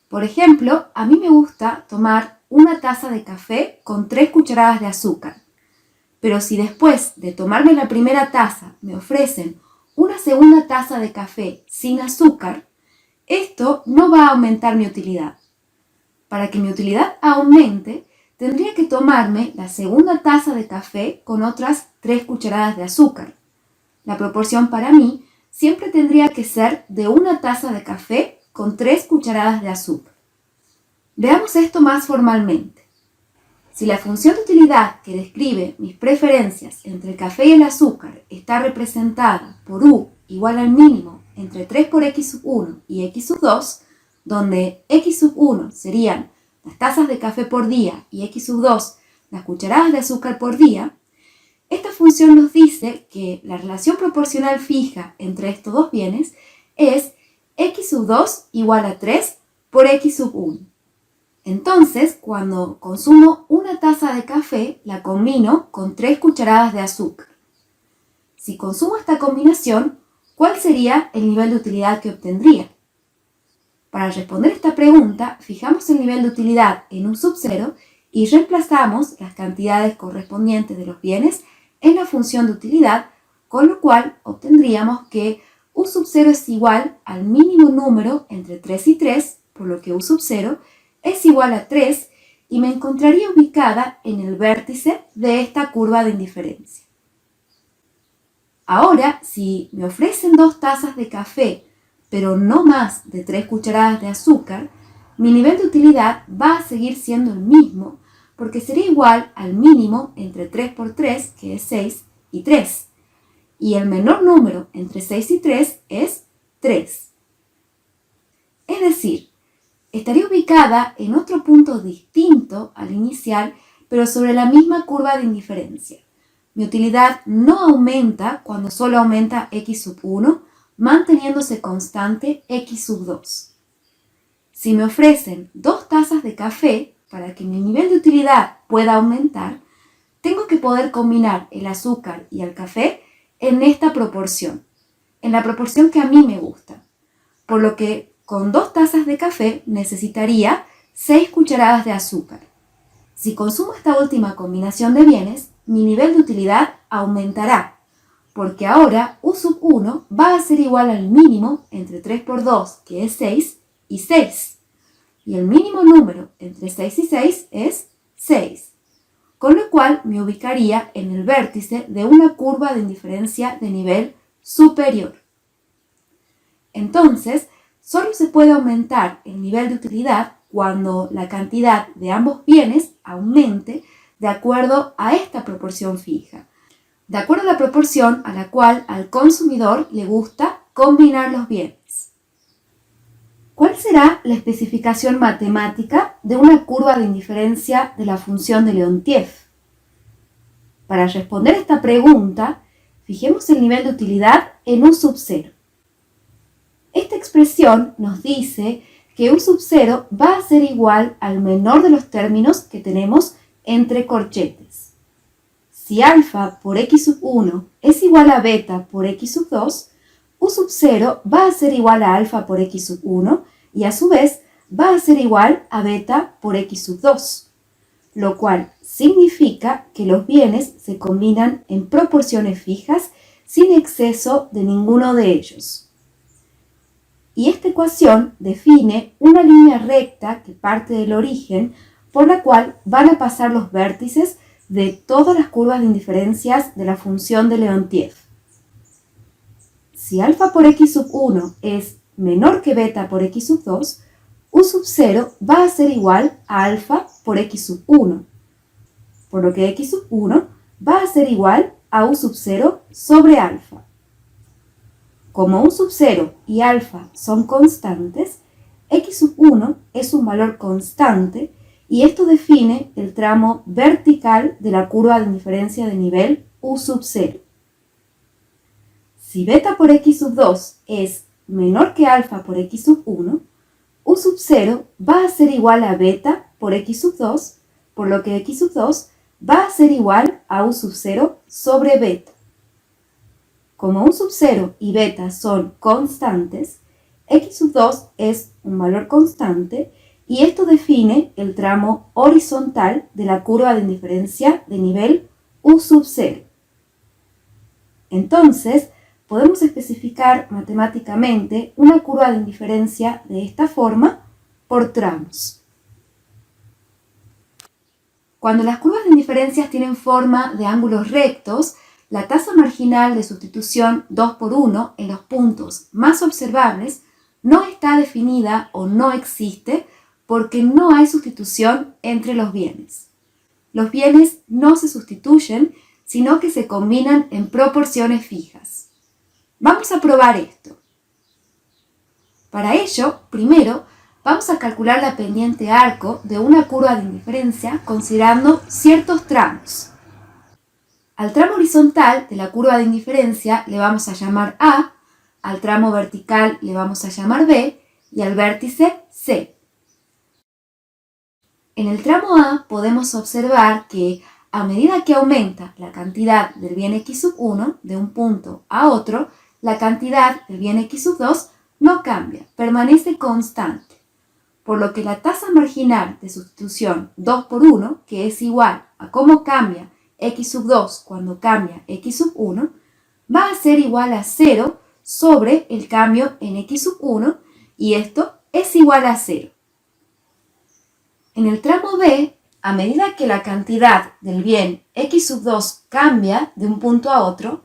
Por ejemplo, a mí me gusta tomar una taza de café con 3 cucharadas de azúcar. Pero si después de tomarme la primera taza me ofrecen una segunda taza de café sin azúcar, esto no va a aumentar mi utilidad. Para que mi utilidad aumente, tendría que tomarme la segunda taza de café con otras 3 cucharadas de azúcar. La proporción para mí siempre tendría que ser de una taza de café con 3 cucharadas de azúcar. Veamos esto más formalmente. Si la función de utilidad que describe mis preferencias entre el café y el azúcar está representada por u igual al mínimo entre 3 por x sub 1 y x sub 2, donde x sub 1 serían las tazas de café por día y x sub 2 las cucharadas de azúcar por día, esta función nos dice que la relación proporcional fija entre estos dos bienes es x sub 2 igual a 3 por x sub 1. Entonces, cuando consumo una taza de café, la combino con 3 cucharadas de azúcar. Si consumo esta combinación, ¿cuál sería el nivel de utilidad que obtendría? Para responder esta pregunta, fijamos el nivel de utilidad en un sub 0 y reemplazamos las cantidades correspondientes de los bienes en la función de utilidad, con lo cual obtendríamos que u sub 0 es igual al mínimo número entre 3 y 3, por lo que u sub 0 es igual a 3 y me encontraría ubicada en el vértice de esta curva de indiferencia. Ahora, si me ofrecen 2 tazas de café, pero no más de 3 cucharadas de azúcar, mi nivel de utilidad va a seguir siendo el mismo, porque sería igual al mínimo entre 3 por 3, que es 6, y 3. Y el menor número entre 6 y 3 es 3. Es decir, estaría ubicada en otro punto distinto al inicial, pero sobre la misma curva de indiferencia. Mi utilidad no aumenta cuando solo aumenta x sub 1, manteniéndose constante x sub 2. Si me ofrecen 2 tazas de café para que mi nivel de utilidad pueda aumentar, tengo que poder combinar el azúcar y el café en esta proporción, en la proporción que a mí me gusta. Por lo que con 2 tazas de café necesitaría 6 cucharadas de azúcar. Si consumo esta última combinación de bienes, mi nivel de utilidad aumentará, porque ahora U sub 1 va a ser igual al mínimo entre 3 por 2, que es 6, y 6. Y el mínimo número entre 6 y 6 es 6. Con lo cual me ubicaría en el vértice de una curva de indiferencia de nivel superior. Entonces, solo se puede aumentar el nivel de utilidad cuando la cantidad de ambos bienes aumente de acuerdo a esta proporción fija, de acuerdo a la proporción a la cual al consumidor le gusta combinar los bienes. ¿Cuál será la especificación matemática de una curva de indiferencia de la función de Leontief? Para responder esta pregunta, fijemos el nivel de utilidad en U sub 0. Esta expresión nos dice que U sub 0 va a ser igual al menor de los términos que tenemos entre corchetes. Si alfa por x sub 1 es igual a beta por x sub 2, U sub 0 va a ser igual a alfa por x sub 1 y a su vez va a ser igual a beta por x sub 2, lo cual significa que los bienes se combinan en proporciones fijas sin exceso de ninguno de ellos. Y esta ecuación define una línea recta que parte del origen por la cual van a pasar los vértices de todas las curvas de indiferencias de la función de Leontief. Si alfa por x sub 1 es menor que beta por x sub 2, U sub 0 va a ser igual a alfa por x sub 1, por lo que x sub 1 va a ser igual a U sub 0 sobre alfa. Como U sub 0 y alfa son constantes, x sub 1 es un valor constante y esto define el tramo vertical de la curva de indiferencia de nivel U sub 0. Si beta por x sub 2 es menor que alfa por x sub 1, U sub 0 va a ser igual a beta por x sub 2, por lo que x sub 2 va a ser igual a U sub 0 sobre beta. Como U sub 0 y beta son constantes, x sub 2 es un valor constante y esto define el tramo horizontal de la curva de indiferencia de nivel U sub 0. Entonces, podemos especificar matemáticamente una curva de indiferencia de esta forma por tramos. Cuando las curvas de indiferencias tienen forma de ángulos rectos, la tasa marginal de sustitución 2 por 1 en los puntos más observables no está definida o no existe porque no hay sustitución entre los bienes. Los bienes no se sustituyen, sino que se combinan en proporciones fijas. Vamos a probar esto. Para ello, primero, vamos a calcular la pendiente arco de una curva de indiferencia considerando ciertos tramos. Al tramo horizontal de la curva de indiferencia le vamos a llamar A, al tramo vertical le vamos a llamar B y al vértice C. En el tramo A podemos observar que a medida que aumenta la cantidad del bien x sub 1 de un punto a otro, la cantidad del bien x sub 2 no cambia, permanece constante, por lo que la tasa marginal de sustitución 2 por 1, que es igual a cómo cambia x sub 2 cuando cambia x sub 1, va a ser igual a 0 sobre el cambio en x sub 1 y esto es igual a 0. En el tramo B, a medida que la cantidad del bien x sub 2 cambia de un punto a otro,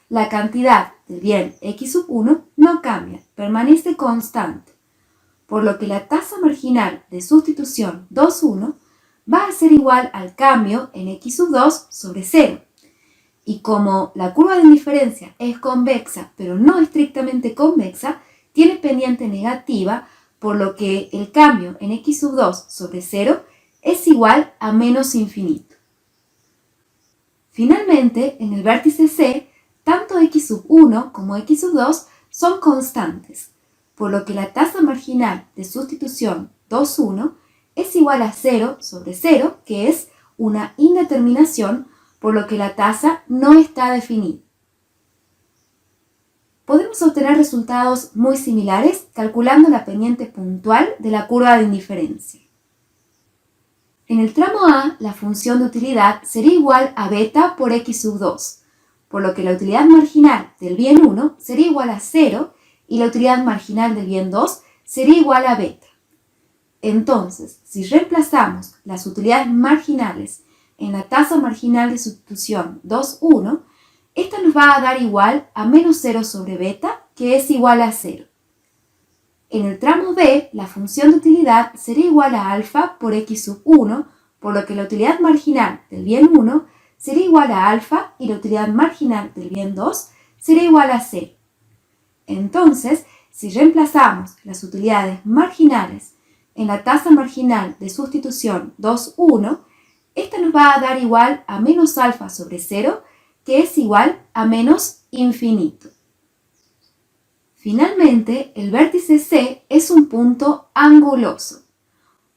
la cantidad del bien x sub 1 no cambia, permanece constante, por lo que la tasa marginal de sustitución 2,1 va a ser igual al cambio en x sub 2 sobre 0. Y como la curva de indiferencia es convexa, pero no estrictamente convexa, tiene pendiente negativa, por lo que el cambio en x sub 2 sobre 0 es igual a menos infinito. Finalmente, en el vértice C, tanto x sub 1 como x sub 2 son constantes, por lo que la tasa marginal de sustitución 2,1 es igual a 0 sobre 0, que es una indeterminación, por lo que la tasa no está definida. Podemos obtener resultados muy similares calculando la pendiente puntual de la curva de indiferencia. En el tramo A, la función de utilidad sería igual a beta por x sub 2, por lo que la utilidad marginal del bien 1 sería igual a 0 y la utilidad marginal del bien 2 sería igual a beta. Entonces, si reemplazamos las utilidades marginales en la tasa marginal de sustitución 2,1, esta nos va a dar igual a menos 0 sobre beta, que es igual a 0. En el tramo B, la función de utilidad sería igual a alfa por x sub 1, por lo que la utilidad marginal del bien 1 sería igual a alfa y la utilidad marginal del bien 2 sería igual a 0. Entonces, si reemplazamos las utilidades marginales en la tasa marginal de sustitución 2,1, esta nos va a dar igual a menos alfa sobre 0, que es igual a menos infinito. Finalmente, el vértice C es un punto anguloso.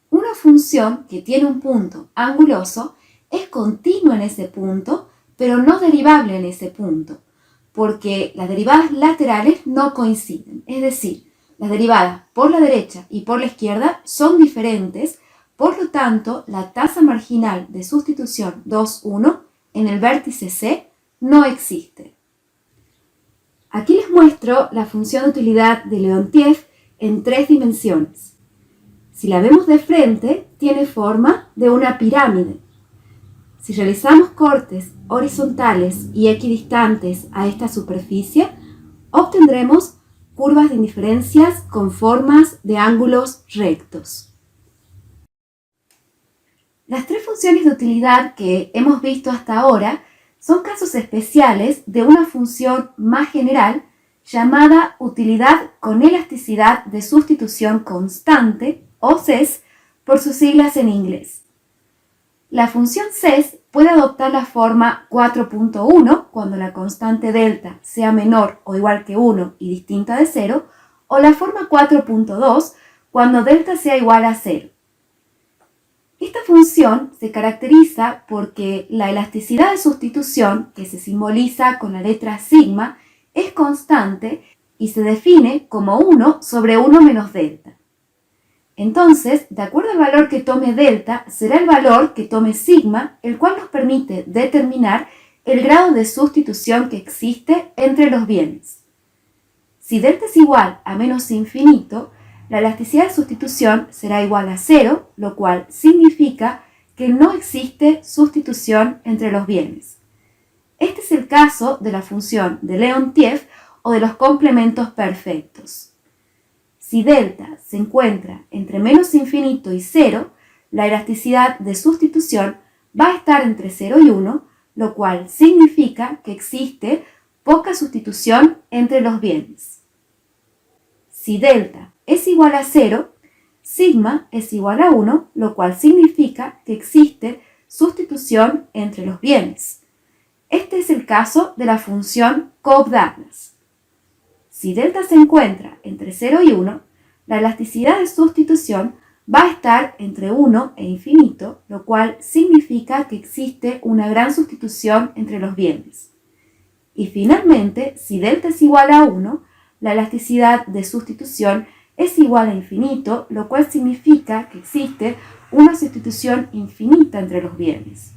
Una función que tiene un punto anguloso es continua en ese punto, pero no derivable en ese punto, porque las derivadas laterales no coinciden, es decir, las derivadas por la derecha y por la izquierda son diferentes, por lo tanto, la tasa marginal de sustitución 2,1 en el vértice C no existe. Aquí les muestro la función de utilidad de Leontief en 3 dimensiones. Si la vemos de frente, tiene forma de una pirámide. Si realizamos cortes horizontales y equidistantes a esta superficie, obtendremos curvas de indiferencias con formas de ángulos rectos. Las 3 funciones de utilidad que hemos visto hasta ahora son casos especiales de una función más general llamada utilidad con elasticidad de sustitución constante, o CES, por sus siglas en inglés. La función CES puede adoptar la forma 4.1 cuando la constante delta sea menor o igual que 1 y distinta de 0, o la forma 4.2 cuando delta sea igual a 0. Esta función se caracteriza porque la elasticidad de sustitución, que se simboliza con la letra sigma, es constante y se define como 1 sobre 1 menos delta. Entonces, de acuerdo al valor que tome delta, será el valor que tome sigma, el cual nos permite determinar el grado de sustitución que existe entre los bienes. Si delta es igual a menos infinito, la elasticidad de sustitución será igual a 0, lo cual significa que no existe sustitución entre los bienes. Este es el caso de la función de Leontief o de los complementos perfectos. Si delta se encuentra entre menos infinito y 0, la elasticidad de sustitución va a estar entre 0 y 1, lo cual significa que existe poca sustitución entre los bienes. Si delta es igual a 0, sigma es igual a 1, lo cual significa que existe sustitución entre los bienes. Este es el caso de la función Cobb-Douglas. Si delta se encuentra entre 0 y 1, la elasticidad de sustitución va a estar entre 1 e infinito, lo cual significa que existe una gran sustitución entre los bienes. Y finalmente, si delta es igual a 1, la elasticidad de sustitución es igual a infinito, lo cual significa que existe una sustitución infinita entre los bienes.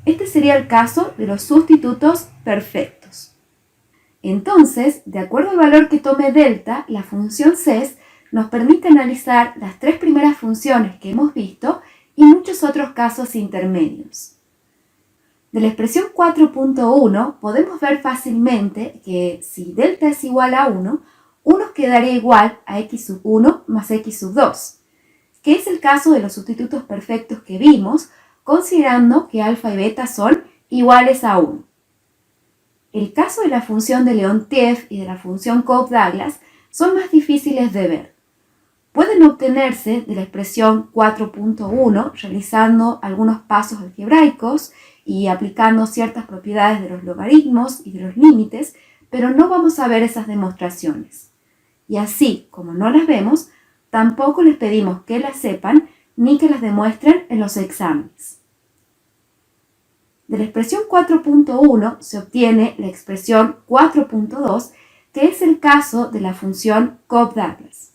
Este sería el caso de los sustitutos perfectos. Entonces, de acuerdo al valor que tome delta, la función CES nos permite analizar las 3 primeras funciones que hemos visto y muchos otros casos intermedios. De la expresión 4.1 podemos ver fácilmente que si delta es igual a 1, 1 quedaría igual a x sub 1 más x sub 2, que es el caso de los sustitutos perfectos que vimos, considerando que alfa y beta son iguales a 1. El caso de la función de Leontief y de la función Cobb-Douglas son más difíciles de ver. Pueden obtenerse de la expresión 4.1 realizando algunos pasos algebraicos y aplicando ciertas propiedades de los logaritmos y de los límites, pero no vamos a ver esas demostraciones. y así como no las vemos, tampoco les pedimos que las sepan ni que las demuestren en los exámenes. De la expresión 4.1 se obtiene la expresión 4.2, que es el caso de la función Cobb-Douglas.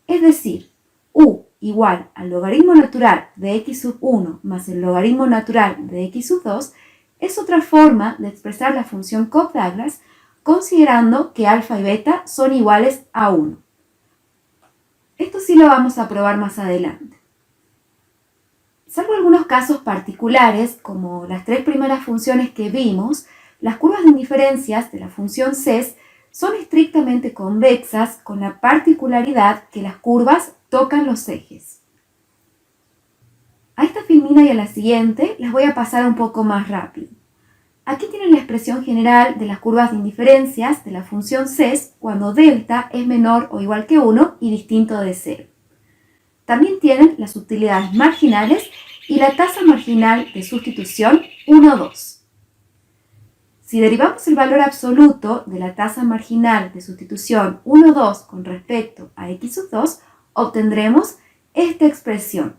Es decir, u igual al logaritmo natural de x sub 1 más el logaritmo natural de x sub 2 es otra forma de expresar la función Cobb-Douglas considerando que alfa y beta son iguales a 1. Esto sí lo vamos a probar más adelante. Salvo algunos casos particulares, como las tres primeras funciones que vimos, las curvas de indiferencias de la función CES son estrictamente convexas con la particularidad que las curvas tocan los ejes. A esta filmina y a la siguiente las voy a pasar un poco más rápido. Aquí tienen la expresión general de las curvas de indiferencias de la función CES cuando delta es menor o igual que 1 y distinto de 0. También tienen las utilidades marginales y la tasa marginal de sustitución 1, 2. Si derivamos el valor absoluto de la tasa marginal de sustitución 1, 2 con respecto a x sub 2, obtendremos esta expresión.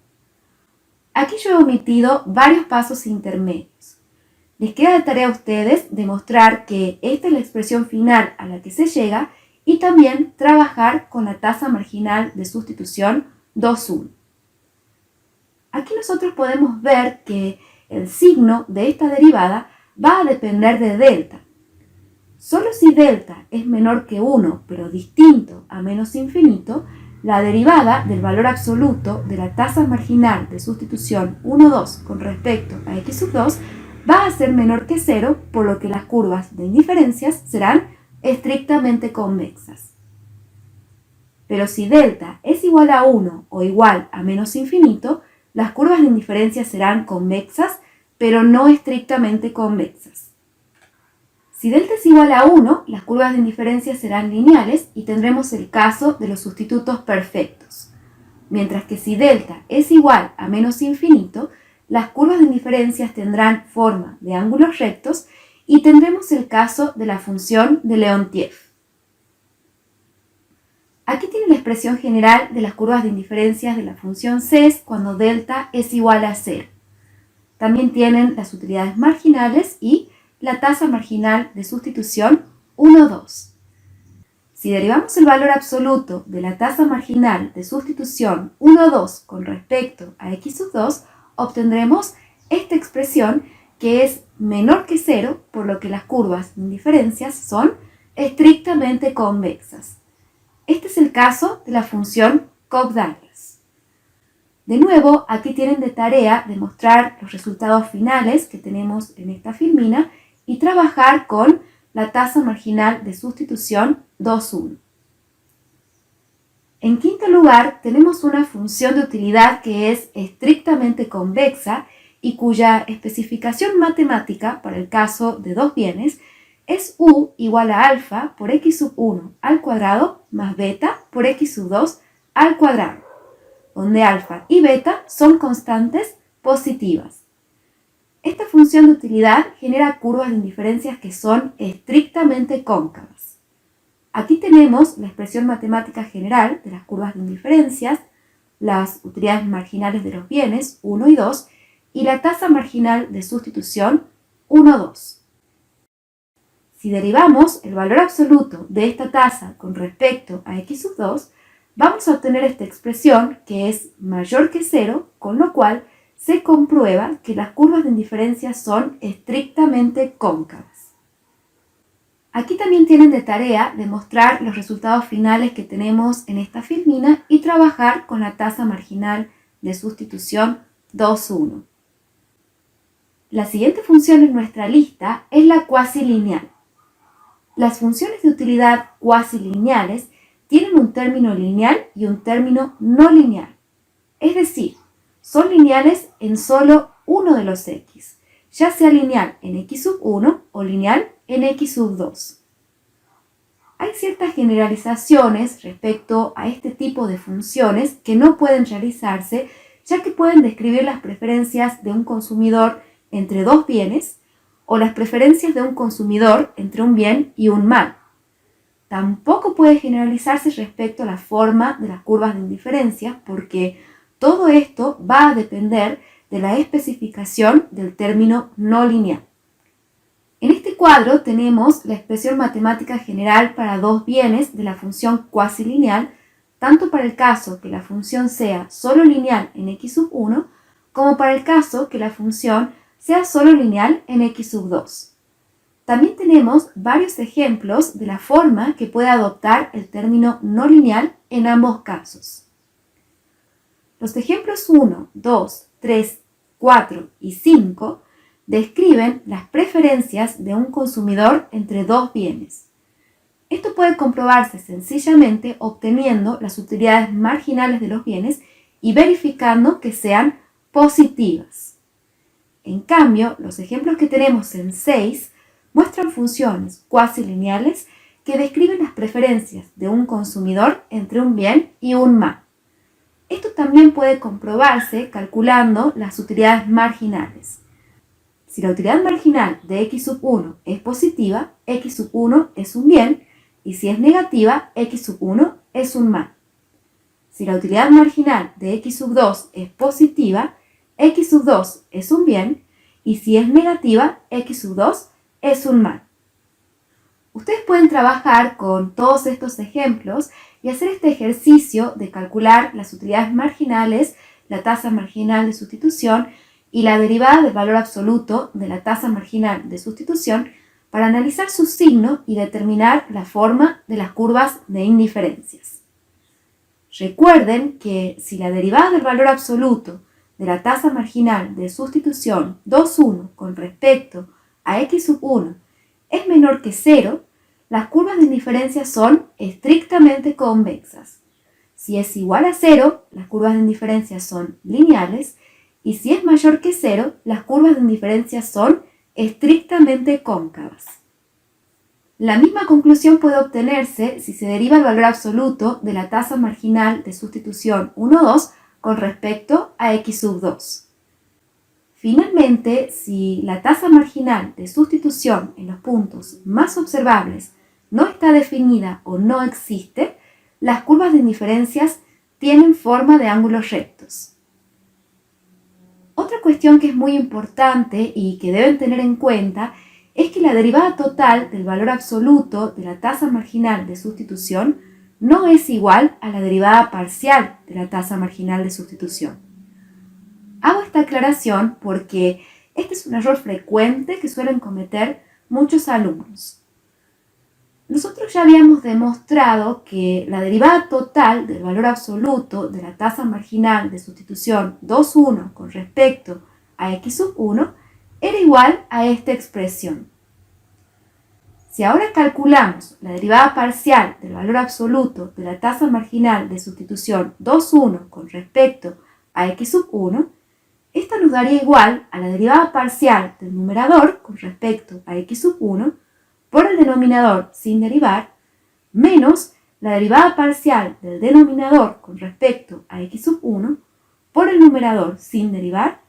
Aquí yo he omitido varios pasos intermedios. Les queda de tarea a ustedes demostrar que esta es la expresión final a la que se llega y también trabajar con la tasa marginal de sustitución 2, 1. Aquí nosotros podemos ver que el signo de esta derivada va a depender de delta. Solo si delta es menor que 1 pero distinto a menos infinito, la derivada del valor absoluto de la tasa marginal de sustitución 1, 2 con respecto a x sub 2 va a ser menor que 0, por lo que las curvas de indiferencias serán estrictamente convexas. Pero si delta es igual a 1 o igual a menos infinito, las curvas de indiferencia serán convexas, pero no estrictamente convexas. Si delta es igual a 1, las curvas de indiferencia serán lineales y tendremos el caso de los sustitutos perfectos. Mientras que si delta es igual a menos infinito, las curvas de indiferencias tendrán forma de ángulos rectos y tendremos el caso de la función de Leontief. Aquí tiene la expresión general de las curvas de indiferencias de la función CES cuando delta es igual a 0. También tienen las utilidades marginales y la tasa marginal de sustitución 1, 2. Si derivamos el valor absoluto de la tasa marginal de sustitución 1, 2 con respecto a x sub 2, obtendremos esta expresión que es menor que 0, por lo que las curvas de indiferencias son estrictamente convexas. Este es el caso de la función Cobb-Douglas. De nuevo, aquí tienen de tarea demostrar los resultados finales que tenemos en esta filmina y trabajar con la tasa marginal de sustitución 2, 1. En quinto lugar, tenemos una función de utilidad que es estrictamente convexa y cuya especificación matemática para el caso de dos bienes es u igual a alfa por x sub 1 al cuadrado más beta por x sub 2 al cuadrado, donde alfa y beta son constantes positivas. Esta función de utilidad genera curvas de indiferencias que son estrictamente cóncavas. Aquí tenemos la expresión matemática general de las curvas de indiferencias, las utilidades marginales de los bienes 1 y 2 y la tasa marginal de sustitución 1, 2. Si derivamos el valor absoluto de esta tasa con respecto a x sub 2, vamos a obtener esta expresión que es mayor que 0, con lo cual se comprueba que las curvas de indiferencia son estrictamente cóncavas. Aquí también tienen de tarea demostrar los resultados finales que tenemos en esta filmina y trabajar con la tasa marginal de sustitución 2, 1. La siguiente función en nuestra lista es la cuasilineal. Las funciones de utilidad cuasilineales tienen un término lineal y un término no lineal. Es decir, son lineales en solo uno de los x, ya sea lineal en x sub 1 o lineal en x sub 2. Hay ciertas generalizaciones respecto a este tipo de funciones que no pueden realizarse, ya que pueden describir las preferencias de un consumidor entre dos bienes o las preferencias de un consumidor entre un bien y un mal. tampoco puede generalizarse respecto a la forma de las curvas de indiferencia, porque todo esto va a depender de la especificación del término no lineal. En este cuadro tenemos la expresión matemática general para dos bienes de la función cuasilineal, tanto para el caso que la función sea solo lineal en x sub 1, como para el caso que la función sea solo lineal en x sub 2. También tenemos varios ejemplos de la forma que puede adoptar el término no lineal en ambos casos. Los ejemplos 1, 2, 3, 4 y 5 describen las preferencias de un consumidor entre dos bienes. Esto puede comprobarse sencillamente obteniendo las utilidades marginales de los bienes y verificando que sean positivas. En cambio, los ejemplos que tenemos en 6 muestran funciones cuasilineales que describen las preferencias de un consumidor entre un bien y un mal. Esto también puede comprobarse calculando las utilidades marginales. Si la utilidad marginal de x sub 1 es positiva, x sub 1 es un bien, y si es negativa, x sub 1 es un mal. Si la utilidad marginal de x sub 2 es positiva, x sub 2 es un bien, y si es negativa, x sub 2 es un mal. Ustedes pueden trabajar con todos estos ejemplos y hacer este ejercicio de calcular las utilidades marginales, la tasa marginal de sustitución y la derivada del valor absoluto de la tasa marginal de sustitución para analizar su signo y determinar la forma de las curvas de indiferencias. Recuerden que si la derivada del valor absoluto de la tasa marginal de sustitución 2,1 con respecto a x sub 1 es menor que 0, las curvas de indiferencia son estrictamente convexas. Si es igual a 0, las curvas de indiferencia son lineales, y si es mayor que 0, las curvas de indiferencia son estrictamente cóncavas. La misma conclusión puede obtenerse si se deriva el valor absoluto de la tasa marginal de sustitución 1,2 con respecto a x sub 2. Finalmente, si la tasa marginal de sustitución en los puntos más observables no está definida o no existe, las curvas de indiferencias tienen forma de ángulos rectos. Otra cuestión que es muy importante y que deben tener en cuenta es que la derivada total del valor absoluto de la tasa marginal de sustitución no es igual a la derivada parcial de la tasa marginal de sustitución. Hago esta aclaración porque este es un error frecuente que suelen cometer muchos alumnos. Nosotros ya habíamos demostrado que la derivada total del valor absoluto de la tasa marginal de sustitución 2,1 con respecto a x sub 1 era igual a esta expresión. Si ahora calculamos la derivada parcial del valor absoluto de la tasa marginal de sustitución 2,1 con respecto a x sub 1, esta nos daría igual a la derivada parcial del numerador con respecto a x sub 1 por el denominador sin derivar, menos la derivada parcial del denominador con respecto a x sub 1 por el numerador sin derivar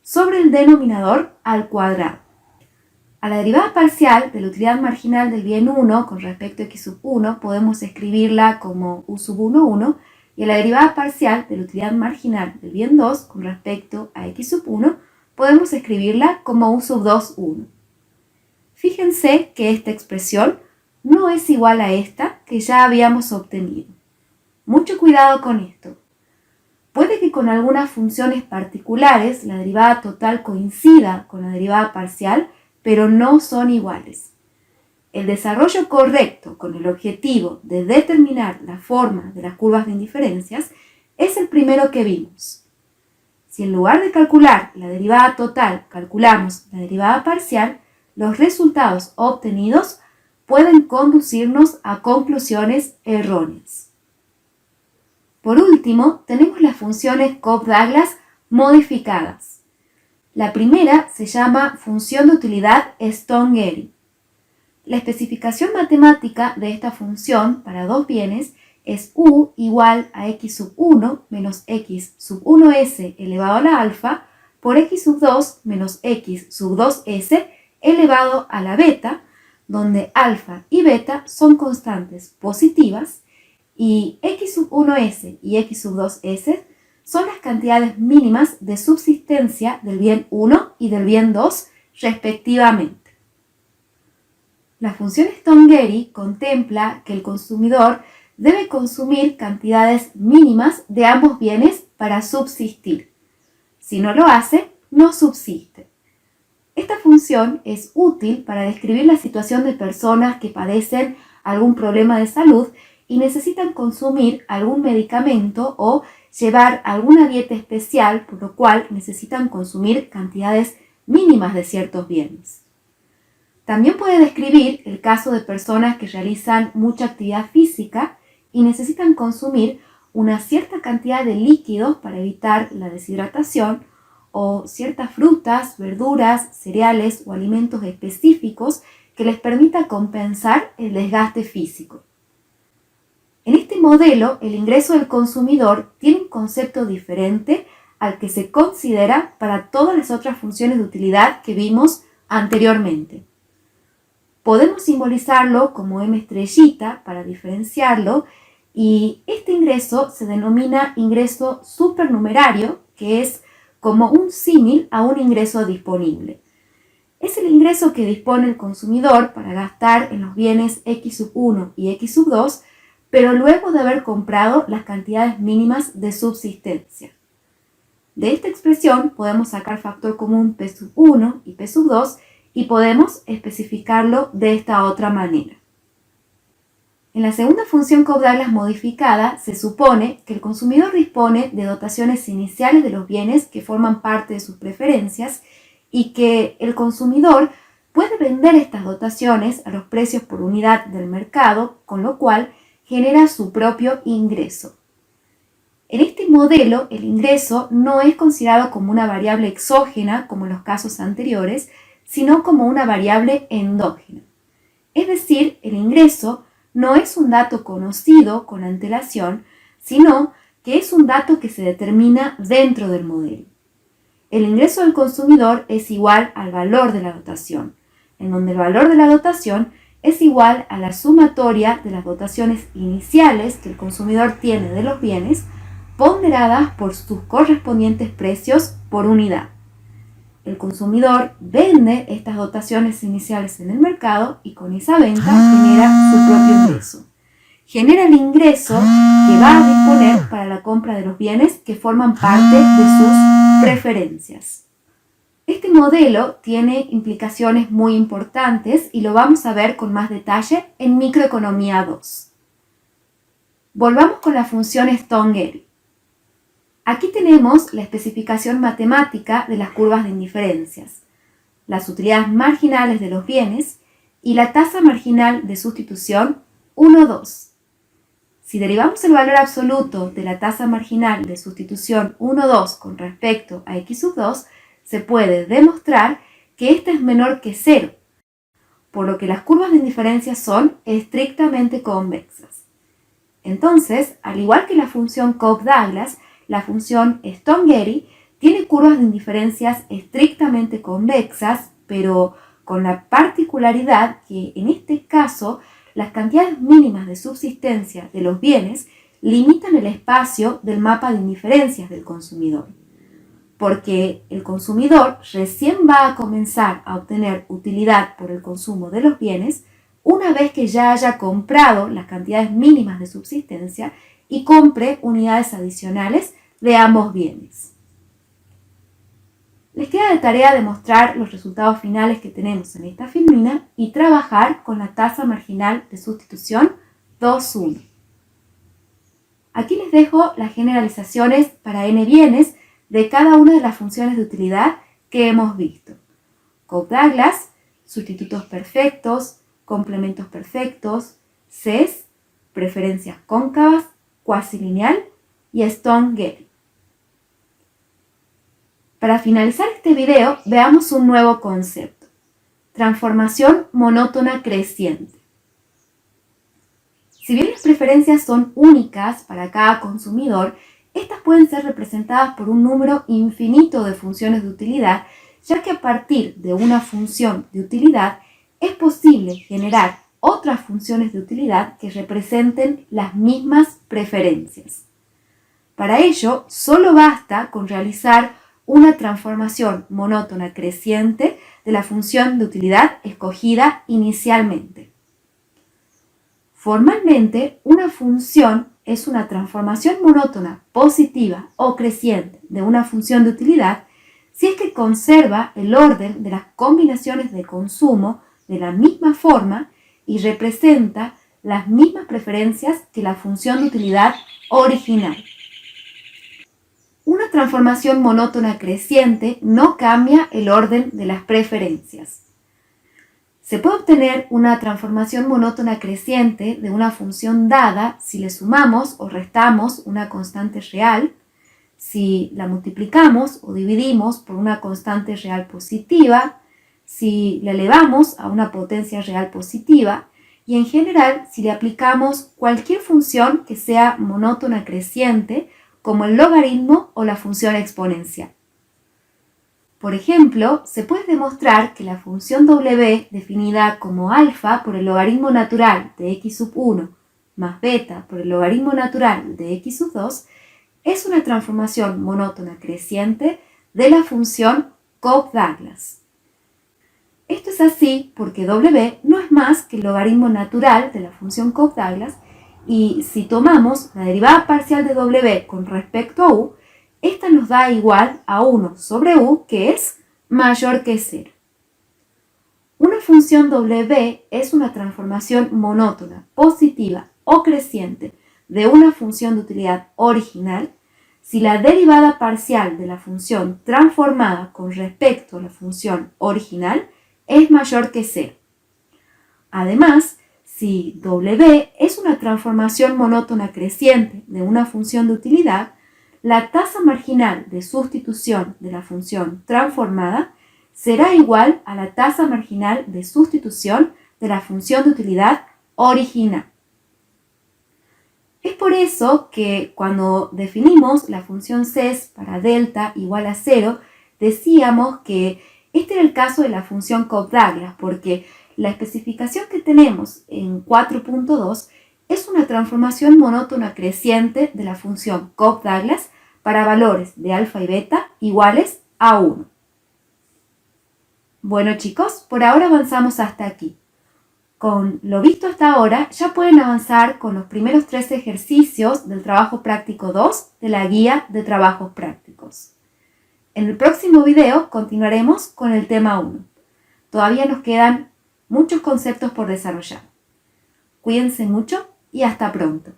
sobre el denominador al cuadrado. A la derivada parcial de la utilidad marginal del bien 1 con respecto a x sub 1 podemos escribirla como u sub 1, 1, y a la derivada parcial de la utilidad marginal del bien 2 con respecto a x sub 1 podemos escribirla como u sub 2, 1. Fíjense que esta expresión no es igual a esta que ya habíamos obtenido. Mucho cuidado con esto. Puede que con algunas funciones particulares la derivada total coincida con la derivada parcial, pero no son iguales. El desarrollo correcto con el objetivo de determinar la forma de las curvas de indiferencias es el primero que vimos. Si en lugar de calcular la derivada total calculamos la derivada parcial, los resultados obtenidos pueden conducirnos a conclusiones erróneas. Por último, tenemos las funciones Cobb-Douglas modificadas. La primera se llama función de utilidad Stone-Getty. La especificación matemática de esta función para dos bienes es u igual a x sub 1 menos x sub 1s elevado a la alfa por x sub 2 menos x sub 2s elevado a la beta, donde alfa y beta son constantes positivas y x sub 1s y x sub 2s son las cantidades mínimas de subsistencia del bien 1 y del bien 2 respectivamente. La función Stone-Getty contempla que el consumidor debe consumir cantidades mínimas de ambos bienes para subsistir. Si no lo hace, no subsiste. Esta función es útil para describir la situación de personas que padecen algún problema de salud y necesitan consumir algún medicamento o llevar alguna dieta especial, por lo cual necesitan consumir cantidades mínimas de ciertos bienes. También puede describir el caso de personas que realizan mucha actividad física y necesitan consumir una cierta cantidad de líquidos para evitar la deshidratación o ciertas frutas, verduras, cereales o alimentos específicos que les permita compensar el desgaste físico. En este modelo, el ingreso del consumidor tiene un concepto diferente al que se considera para todas las otras funciones de utilidad que vimos anteriormente. Podemos simbolizarlo como M estrellita para diferenciarlo y este ingreso se denomina ingreso supernumerario, que es como un símil a un ingreso disponible. Es el ingreso que dispone el consumidor para gastar en los bienes X sub 1 y X sub 2, pero luego de haber comprado las cantidades mínimas de subsistencia. De esta expresión podemos sacar factor común P sub 1 y P sub 2 y podemos especificarlo de esta otra manera. En la segunda función Cobb-Douglas modificada se supone que el consumidor dispone de dotaciones iniciales de los bienes que forman parte de sus preferencias y que el consumidor puede vender estas dotaciones a los precios por unidad del mercado, con lo cual genera su propio ingreso. En este modelo, el ingreso no es considerado como una variable exógena, como en los casos anteriores, sino como una variable endógena. Es decir, el ingreso no es un dato conocido con antelación, sino que es un dato que se determina dentro del modelo. El ingreso del consumidor es igual al valor de la dotación, en donde el valor de la dotación es igual a la sumatoria de las dotaciones iniciales que el consumidor tiene de los bienes, ponderadas por sus correspondientes precios por unidad. El consumidor vende estas dotaciones iniciales en el mercado y con esa venta genera su propio ingreso. Genera el ingreso que va a disponer para la compra de los bienes que forman parte de sus preferencias. Este modelo tiene implicaciones muy importantes y lo vamos a ver con más detalle en Microeconomía 2. Volvamos con la función Stone-Getty. Aquí tenemos la especificación matemática de las curvas de indiferencias, las utilidades marginales de los bienes y la tasa marginal de sustitución 1,2. Si derivamos el valor absoluto de la tasa marginal de sustitución 1,2 con respecto a x sub 2, se puede demostrar que ésta es menor que 0, por lo que las curvas de indiferencia son estrictamente convexas. Entonces, al igual que la función Cobb-Douglas, la función Stone-Getty tiene curvas de indiferencias estrictamente convexas, pero con la particularidad que en este caso las cantidades mínimas de subsistencia de los bienes limitan el espacio del mapa de indiferencias del consumidor, porque el consumidor recién va a comenzar a obtener utilidad por el consumo de los bienes una vez que ya haya comprado las cantidades mínimas de subsistencia y compre unidades adicionales de ambos bienes. Les queda de tarea demostrar los resultados finales que tenemos en esta filmina y trabajar con la tasa marginal de sustitución 2,1. Aquí les dejo las generalizaciones para n bienes de cada una de las funciones de utilidad que hemos visto. Cobb-Douglas, sustitutos perfectos, complementos perfectos, CES, preferencias cóncavas, cuasilineal y Stone-Getty. Para finalizar este video, veamos un nuevo concepto: transformación monótona creciente. Si bien las preferencias son únicas para cada consumidor, estas pueden ser representadas por un número infinito de funciones de utilidad, ya que a partir de una función de utilidad, es posible generar otras funciones de utilidad que representen las mismas preferencias. Para ello, solo basta con realizar una transformación monótona creciente de la función de utilidad escogida inicialmente. Formalmente, una función es una transformación monótona positiva o creciente de una función de utilidad si es que conserva el orden de las combinaciones de consumo de la misma forma y representa las mismas preferencias que la función de utilidad original. Una transformación monótona creciente no cambia el orden de las preferencias. Se puede obtener una transformación monótona creciente de una función dada si le sumamos o restamos una constante real, si la multiplicamos o dividimos por una constante real positiva, si la elevamos a una potencia real positiva y en general si le aplicamos cualquier función que sea monótona creciente como el logaritmo o la función exponencial. Por ejemplo, se puede demostrar que la función w definida como alfa por el logaritmo natural de x sub 1 más beta por el logaritmo natural de x sub 2 es una transformación monótona creciente de la función Cobb-Douglas. Esto es así porque w no es más que el logaritmo natural de la función Cobb-Douglas y si tomamos la derivada parcial de w con respecto a u, esta nos da igual a 1 sobre u, que es mayor que 0. Una función w es una transformación monótona, positiva o creciente de una función de utilidad original si la derivada parcial de la función transformada con respecto a la función original es mayor que 0. Además, si w es una transformación monótona creciente de una función de utilidad, la tasa marginal de sustitución de la función transformada será igual a la tasa marginal de sustitución de la función de utilidad original. Es por eso que cuando definimos la función ces para delta igual a 0, decíamos que este era el caso de la función Cobb-Douglas, porque la especificación que tenemos en 4.2 es una transformación monótona creciente de la función Cobb-Douglas para valores de alfa y beta iguales a 1. Bueno chicos, por ahora avanzamos hasta aquí. Con lo visto hasta ahora, ya pueden avanzar con los primeros 3 ejercicios del trabajo práctico 2 de la guía de trabajos prácticos. En el próximo video continuaremos con el tema 1. Todavía nos quedan muchos conceptos por desarrollar. Cuídense mucho y hasta pronto.